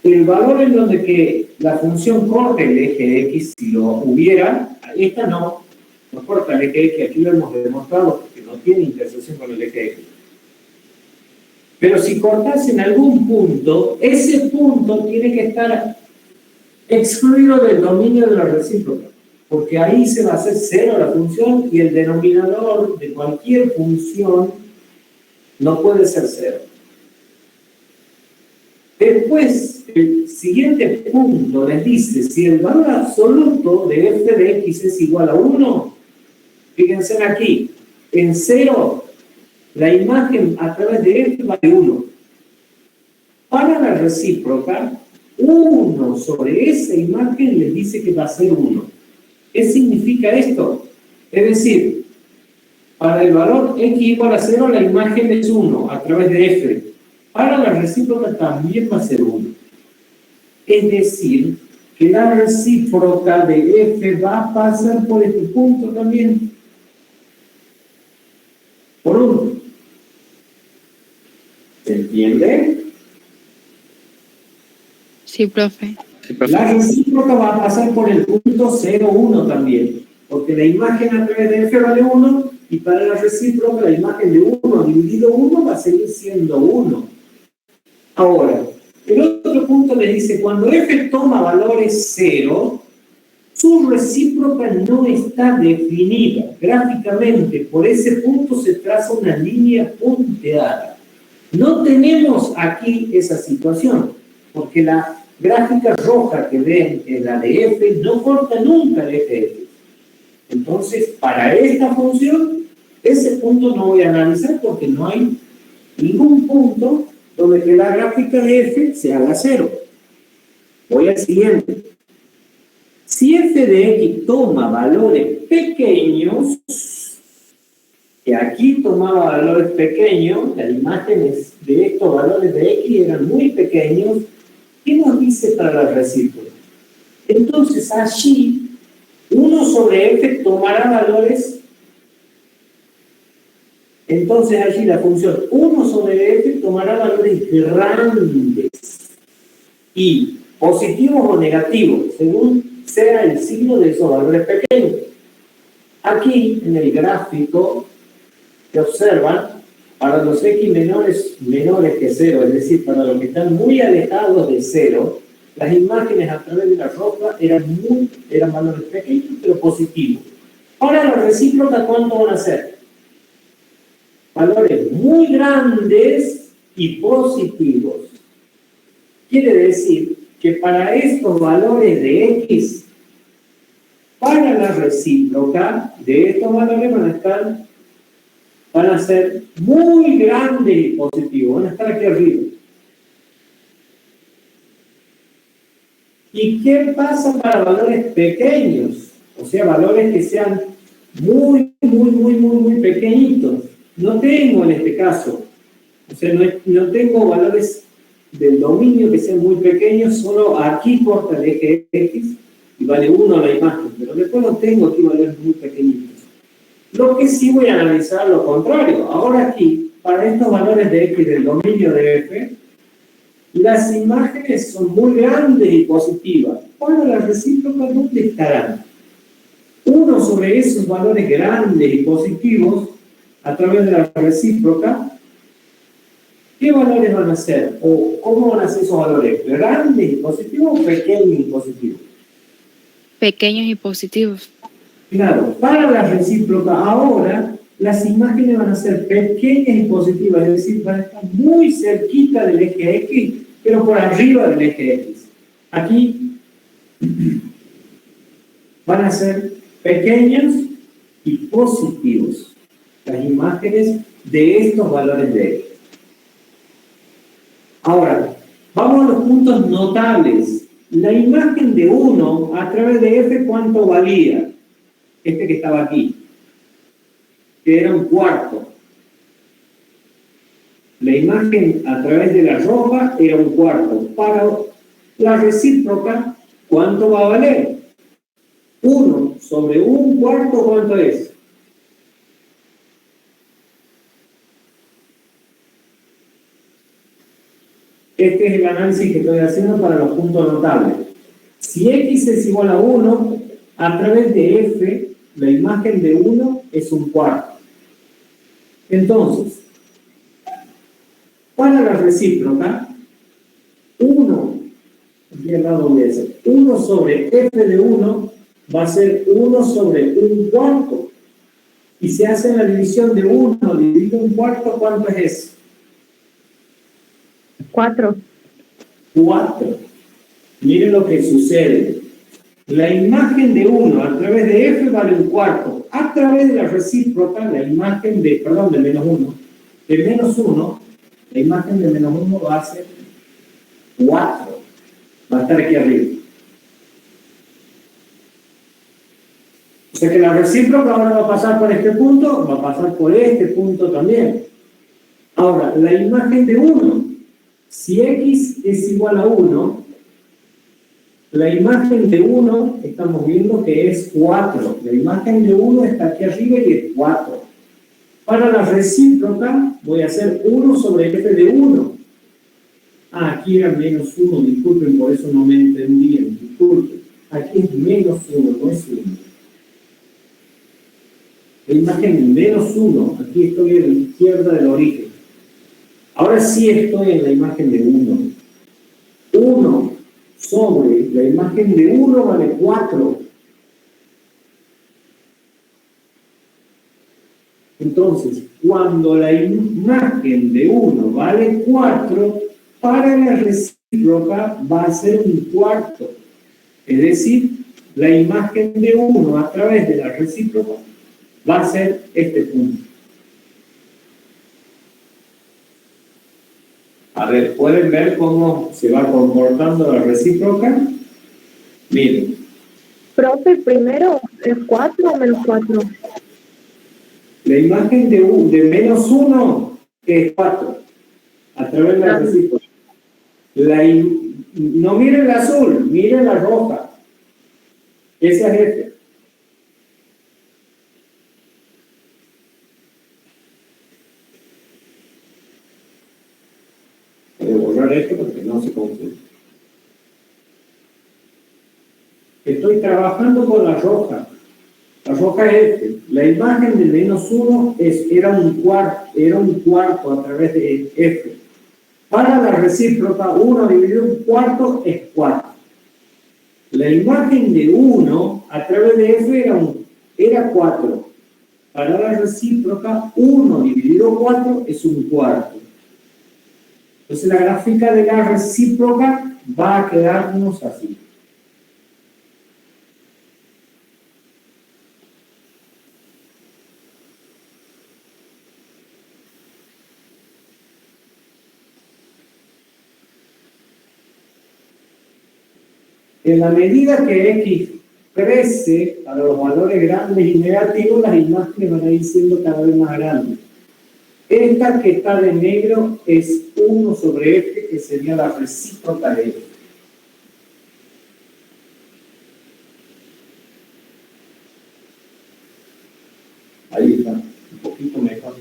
El valor en donde que la función corta el eje X, si lo hubiera, esta no corta el eje X, aquí lo hemos demostrado porque no tiene intersección con el eje X. Pero si cortase en algún punto, ese punto tiene que estar excluido del dominio de la recíproca, porque ahí se va a hacer 0 la función y el denominador de cualquier función no puede ser 0. Después, el siguiente punto les dice, si el valor absoluto de f de x es igual a 1, fíjense aquí, en 0, la imagen a través de f vale 1. Para la recíproca, 1 sobre esa imagen les dice que va a ser 1. ¿Qué significa esto? Es decir, para el valor x igual a 0, la imagen es 1 a través de f. Para la recíproca también va a ser 1. Es decir, que la recíproca de f va a pasar por este punto también. Por 1. ¿Se entiende? Sí, profe. La recíproca va a pasar por el punto 0, 1 también. Porque la imagen a través de f vale 1 y para la recíproca la imagen de 1 dividido 1 va a seguir siendo 1. Ahora, el otro punto le dice, cuando f toma valores 0, su recíproca no está definida. Gráficamente, por ese punto se traza una línea punteada. No tenemos aquí esa situación, porque la gráfica roja que ven en la de f no corta nunca el eje X. Entonces, para esta función, ese punto no voy a analizar porque no hay ningún punto donde que la gráfica de f se haga 0. Voy al siguiente. Si f de x toma valores pequeños, que aquí tomaba valores pequeños, las imágenes de estos valores de x eran muy pequeños, ¿qué nos dice para la recíproca? Entonces allí 1 sobre f tomará valores, entonces allí la función 1 sobre f tomará valores grandes y positivos o negativos, según sea el signo de esos valores pequeños. Aquí en el gráfico que observan, para los x menores que 0, es decir, para los que están muy alejados de 0, las imágenes a través de la roja eran valores pequeños, pero positivos. Ahora la recíproca, ¿cuánto van a ser? Valores muy grandes y positivos. Quiere decir que para estos valores de x, para la recíproca de estos valores van a ser muy grandes y positivos, van a estar aquí arriba. ¿Y qué pasa para valores pequeños? O sea, valores que sean muy pequeñitos. No tengo en este caso, o sea, no tengo valores del dominio que sean muy pequeños, solo aquí corta el eje X y vale 1 la imagen, pero después no tengo aquí valores muy pequeñitos. Lo que sí voy a analizar lo contrario. Ahora aquí, para estos valores de X del dominio de F, las imágenes son muy grandes y positivas. Para la recíproca, ¿dónde estarán? 1 sobre esos valores grandes y positivos, a través de la recíproca, ¿qué valores van a ser? ¿O cómo van a ser esos valores? ¿Grandes y positivos o pequeños y positivos? Pequeños y positivos. Claro, para la recíproca ahora las imágenes van a ser pequeñas y positivas, es decir, van a estar muy cerquita del eje X, pero por arriba del eje X. Aquí van a ser pequeños y positivos las imágenes de estos valores de X. Ahora, vamos a los puntos notables. La imagen de 1 a través de F, ¿cuánto valía? Este que estaba aquí, que era un cuarto. La imagen a través de la roja era un cuarto. Para la recíproca, ¿cuánto va a valer? 1 sobre un cuarto, ¿cuánto es? Este es el análisis que estoy haciendo para los puntos notables. Si x es igual a 1, a través de f, la imagen de 1 es un cuarto. Entonces, para la recíproca, 1, aquí al lado voy a hacer, 1 sobre f de 1 va a ser 1 sobre un cuarto. Y si hacen la división de 1 dividido un cuarto, ¿cuánto es eso? 4. 4. Miren lo que sucede. La imagen de 1 a través de f vale un cuarto. A través de la recíproca, la imagen de, perdón, de menos 1, de menos 1, la imagen de menos 1 va a ser 4. Va a estar aquí arriba. O sea que la recíproca ahora va a pasar por este punto, va a pasar por este punto también. Ahora, la imagen de 1, si x es igual a 1, la imagen de 1, estamos viendo que es 4. La imagen de 1 está aquí arriba y es 4. Para la recíproca, voy a hacer 1 sobre f de 1. Aquí era menos 1, disculpen, por eso no me entendían, disculpen. Aquí es menos 1, no es 1. La imagen de menos 1, aquí estoy a la izquierda del origen. Ahora sí estoy en la imagen de 1. 1 sobre la imagen de 1 vale 4. Entonces, cuando la imagen de 1 vale 4, para la recíproca va a ser un cuarto. Es decir, la imagen de 1 a través de la recíproca va a ser este punto. A ver, ¿pueden ver cómo se va comportando la recíproca? Miren. Profe, primero, ¿es 4 o menos 4? La imagen de menos 1 es 4, a través de la recíproca. No miren la azul, miren la roja. Esa es F. Voy a borrar esto porque no se confunde. Estoy trabajando con la roja. La roja es F. La imagen de menos 1 era un cuarto a través de F. Para la recíproca, 1 dividido un cuarto es 4. La imagen de 1 a través de F era 4. Para la recíproca, 1 dividido 4 es un cuarto. Entonces la gráfica de la recíproca va a quedarnos así. En la medida que X crece para los valores grandes y negativos, las imágenes van a ir siendo cada vez más grandes. Esta que está de negro es 1 sobre F, que sería la recíproca de F. Ahí está, un poquito mejor.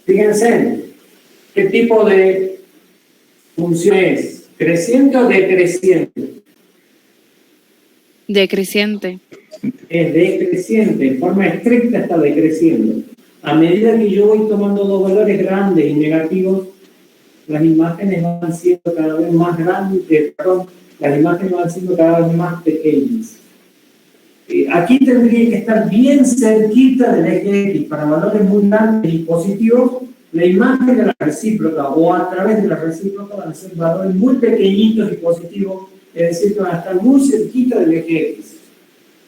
Fíjense, ¿qué tipo de función es? ¿Creciente o decreciente? Decreciente. Es decreciente, en forma estricta está decreciendo. A medida que yo voy tomando dos valores grandes y negativos, las imágenes van siendo cada vez más grandes, las imágenes van siendo cada vez más pequeñas. Aquí tendría que estar bien cerquita del eje X. Para valores muy grandes y positivos, la imagen de la recíproca o a través de la recíproca van a ser valores muy pequeñitos y positivos, es decir, que van a estar muy cerquita del eje X.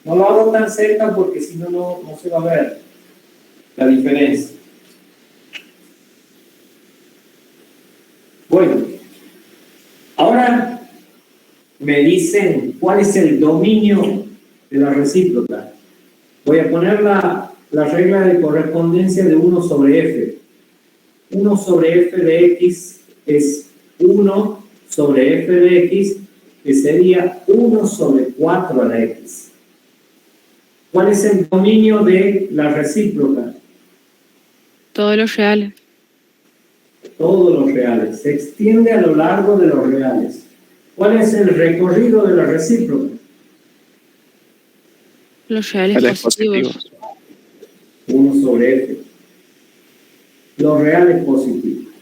No lo hago tan cerca porque si no, no se va a ver la diferencia. Bueno, ahora me dicen cuál es el dominio de la recíproca. Voy a poner la regla de correspondencia de 1 sobre f. 1 sobre f de x es 1 sobre f de x, que sería 1 sobre 4 a la x. ¿Cuál es el dominio de la recíproca? Todos los reales. Todos los reales. Se extiende a lo largo de los reales. ¿Cuál es el recorrido de la recíproca? Los reales positivos. 1 sobre f. Los reales positivos.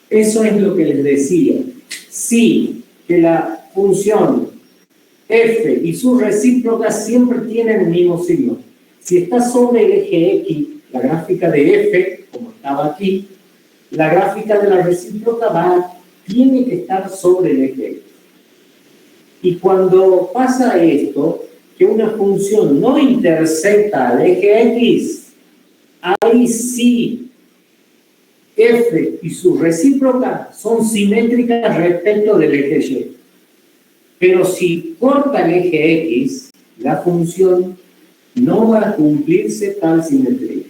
Eso es lo que les decía. Si que la función f y su recíproca siempre tienen el mismo signo. Si está sobre el eje X, la gráfica de f, como estaba aquí, la gráfica de la recíproca tiene que estar sobre el eje X. Y cuando pasa esto, que una función no intersecta al eje X, ahí sí f y su recíproca son simétricas respecto del eje Y. Pero si corta el eje X, la función no va a cumplirse tal simetría.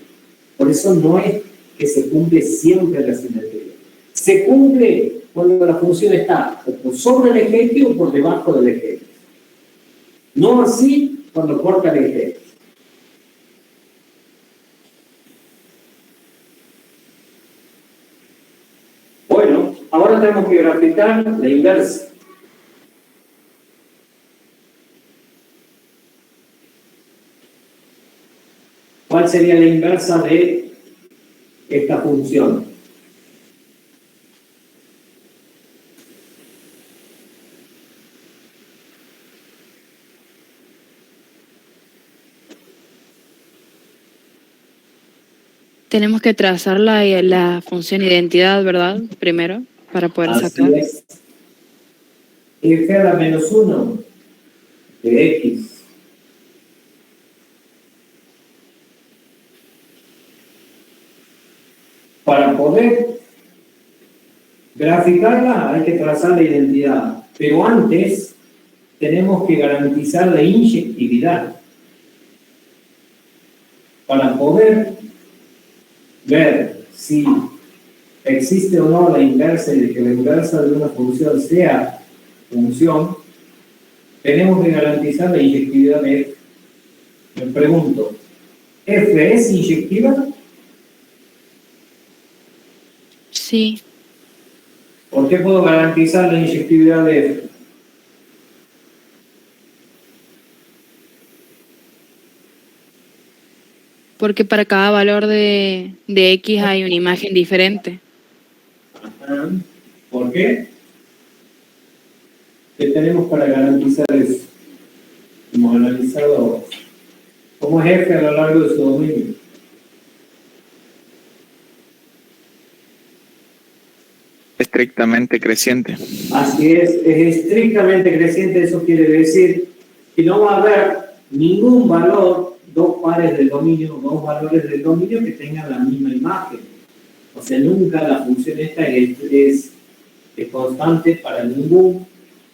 Por eso no es que se cumple siempre la simetría. Se cumple cuando la función está o por sobre el eje X o por debajo del eje X. No así cuando corta el eje X. Bueno, ahora tenemos que graficar la inversa. ¿Cuál sería la inversa de esta función? Tenemos que trazar la función identidad, ¿verdad? Primero, para poder Así sacar. es. F a la menos 1 de X. Para poder graficarla hay que trazar la identidad, pero antes tenemos que garantizar la inyectividad. Para poder ver si existe o no la inversa y de que la inversa de una función sea función, tenemos que garantizar la inyectividad de F. Me pregunto, ¿F es inyectiva? Sí, ¿Por qué puedo garantizar la inyectividad de F? porque para cada valor de X hay una imagen diferente. Ajá. ¿Por qué? ¿Qué tenemos para garantizar eso? Hemos analizado cómo es F a lo largo de su dominio. Estrictamente creciente. Así es estrictamente creciente. Eso quiere decir que no va a haber ningún valor, dos pares del dominio, dos valores del dominio que tengan la misma imagen. O sea, nunca la función esta es constante para ningún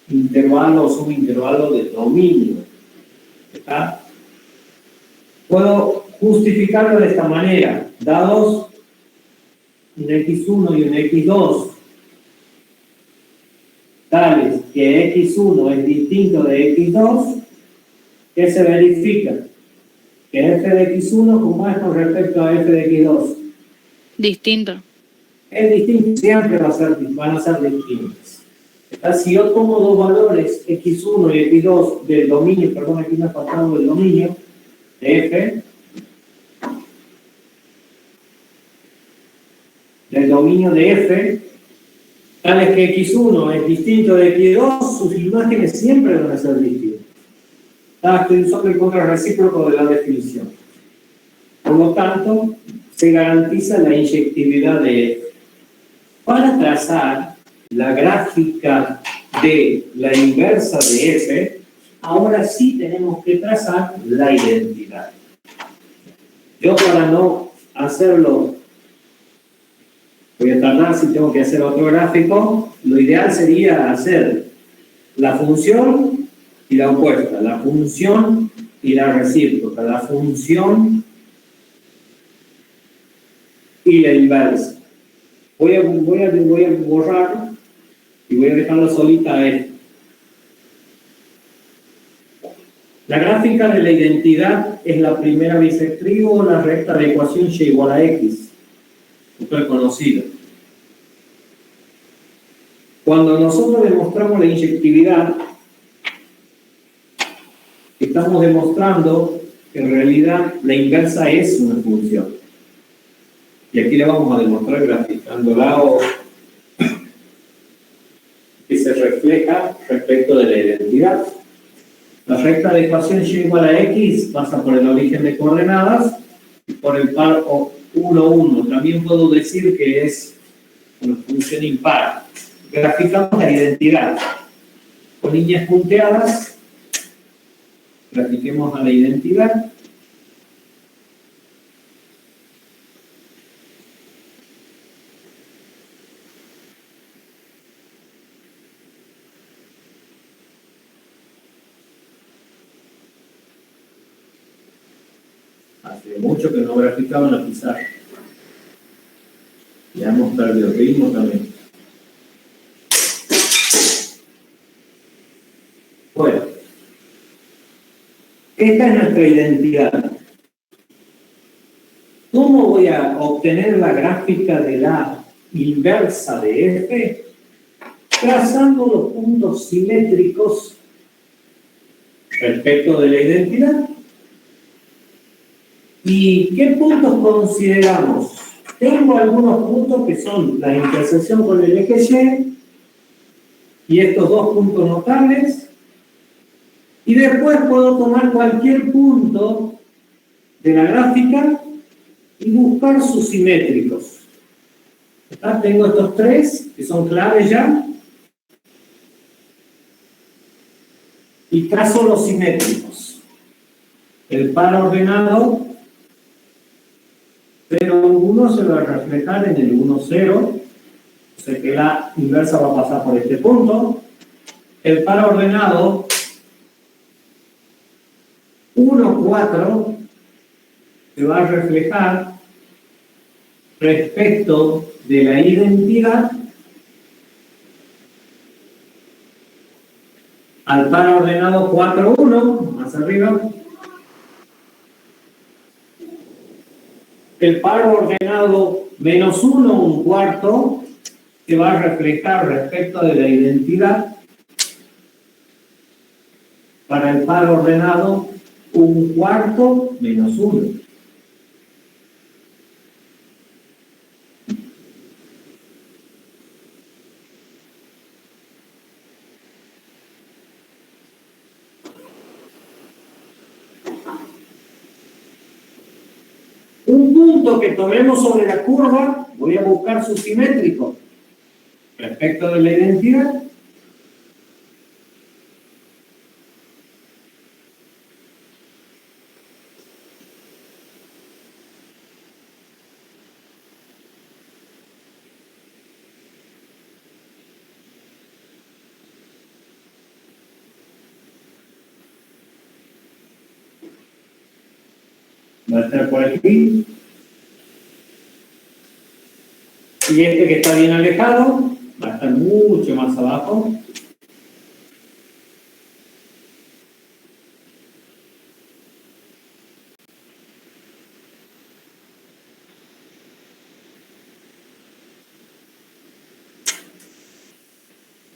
intervalo o subintervalo del dominio. ¿Está? Puedo justificarlo de esta manera. Dados un x1 y un x2, tales que x1 es distinto de x2, ¿qué se verifica? Que f de x1, ¿cómo es con respecto a f de x2? Distinto. Es distinto, siempre van a ser distintos. Si yo tomo dos valores, x1 y x2 del dominio, perdón, aquí me ha faltado del dominio, de f, del dominio de f, tales que x1 es distinto de x2, sus imágenes siempre van a ser distintas. Estoy usando el contrarrecíproco de la definición. Por lo tanto, se garantiza la inyectividad de f. Para trazar la gráfica de la inversa de f, ahora sí tenemos que trazar la identidad. Yo, para no hacerlo, voy a tardar si tengo que hacer otro gráfico, lo ideal sería hacer la función y la opuesta, la función y la recíproca, la función y la inversa. Voy a borrar y voy a dejarla solita a esto. La gráfica de la identidad es la primera bisectriz o la recta de ecuación y igual a x. Esto es conocido. Cuando nosotros demostramos la inyectividad, estamos demostrando que en realidad la inversa es una función. Y aquí le vamos a demostrar graficándola o que se refleja respecto de la identidad. La recta de ecuación y igual a x pasa por el origen de coordenadas y por el par 1, 1. También puedo decir que es una función impar. Graficamos la identidad con líneas punteadas. Grafiquemos a la identidad. Hace mucho que no graficaba en la pizarra. Ya hemos perdido el ritmo también. Bueno, esta es nuestra identidad. ¿Cómo voy a obtener la gráfica de la inversa de f? Trazando los puntos simétricos respecto de la identidad. ¿Y qué puntos consideramos? Tengo algunos puntos que son la intersección con el eje Y estos dos puntos notables. Y después puedo tomar cualquier punto de la gráfica y buscar sus simétricos. ¿Está? Tengo estos tres que son claves ya. Y trazo los simétricos. El par ordenado 0, 1 se va a reflejar en el 1, 0. O sea que la inversa va a pasar por este punto. El par ordenado 1, 4 se va a reflejar respecto de la identidad al par ordenado 4, 1, más arriba. El par ordenado menos 1, un cuarto, se va a reflejar respecto de la identidad para el par ordenado un cuarto menos 1. Un punto que tomemos sobre la curva, voy a buscar su simétrico respecto de la identidad. Va a estar por aquí. Y este que está bien alejado va a estar mucho más abajo.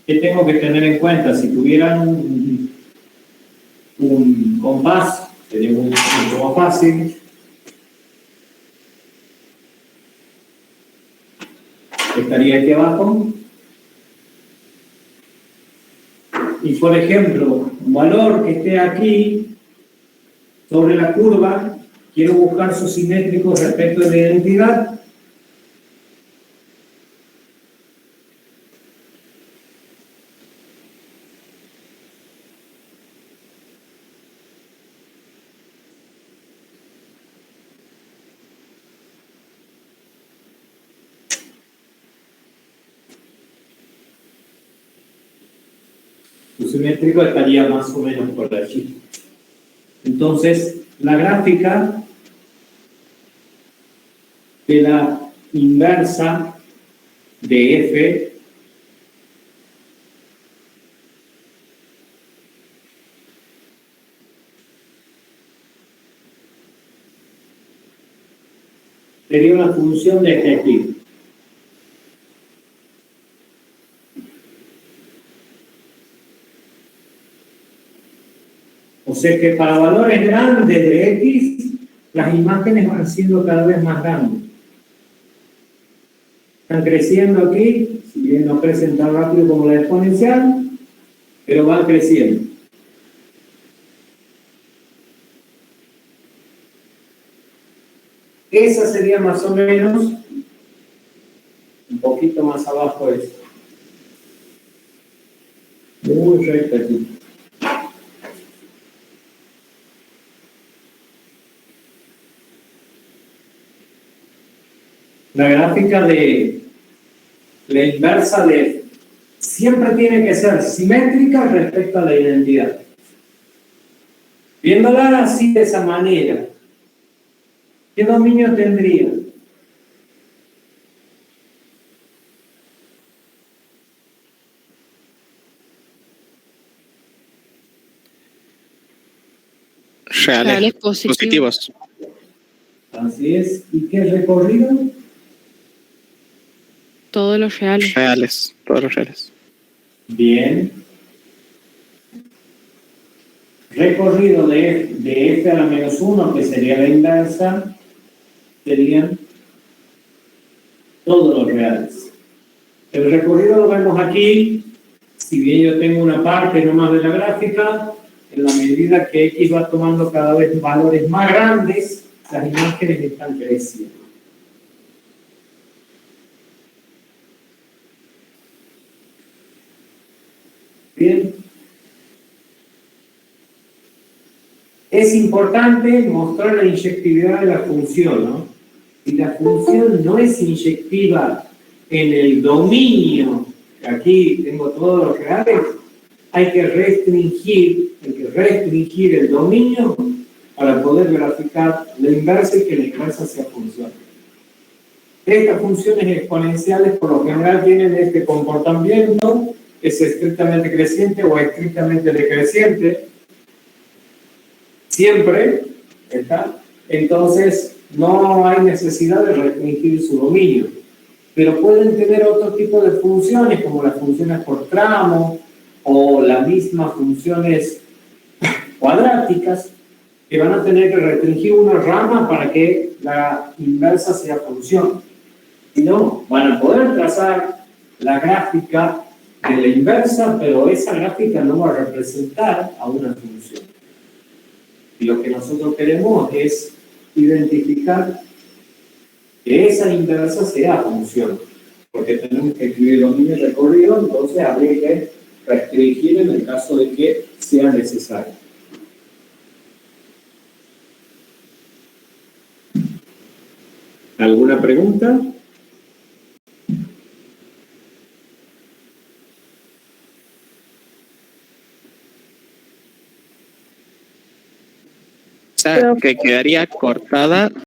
¿Qué tengo que tener en cuenta? Si tuvieran un compás, sería mucho más fácil. Estaría aquí abajo. Y por ejemplo, un valor que esté aquí sobre la curva, quiero buscar sus simétricos respecto de la identidad. Su simétrico estaría más o menos por allí. Entonces, la gráfica de la inversa de F sería una función de este aquí. O sea que para valores grandes de X, las imágenes van siendo cada vez más grandes. Están creciendo aquí, si bien no crecen tan rápido como la exponencial, pero van creciendo. Esa sería más o menos, un poquito más abajo es. Muy recta aquí. La gráfica de la inversa de siempre tiene que ser simétrica respecto a la identidad. Viéndola así de esa manera, ¿qué dominio tendría? Reales positivos. Así es. ¿Y qué recorrido? Todos los reales. Reales, todos los reales. Bien. Recorrido de F a la menos 1, que sería la inversa, serían todos los reales. El recorrido lo vemos aquí. Si bien yo tengo una parte nomás de la gráfica, en la medida que X va tomando cada vez valores más grandes, Esas imágenes están creciendo. Bien. Es importante mostrar la inyectividad de la función, ¿no? Si la función no es inyectiva en el dominio, que aquí tengo todos los reales, hay que restringir el dominio para poder graficar la inversa y que la inversa sea función. Estas funciones exponenciales por lo general tienen este comportamiento, es estrictamente creciente o estrictamente decreciente, siempre está. Entonces no hay necesidad de restringir su dominio, pero pueden tener otro tipo de funciones como las funciones por tramo o las mismas funciones cuadráticas que van a tener que restringir una rama para que la inversa sea función. Si no, van a poder trazar la gráfica de la inversa, pero esa gráfica no va a representar a una función. Y lo que nosotros queremos es identificar que esa inversa sea función, porque tenemos que escribir los líneas de recorrido, entonces habría que restringir en el caso de que sea necesario. ¿Alguna pregunta? O sea, que quedaría cortada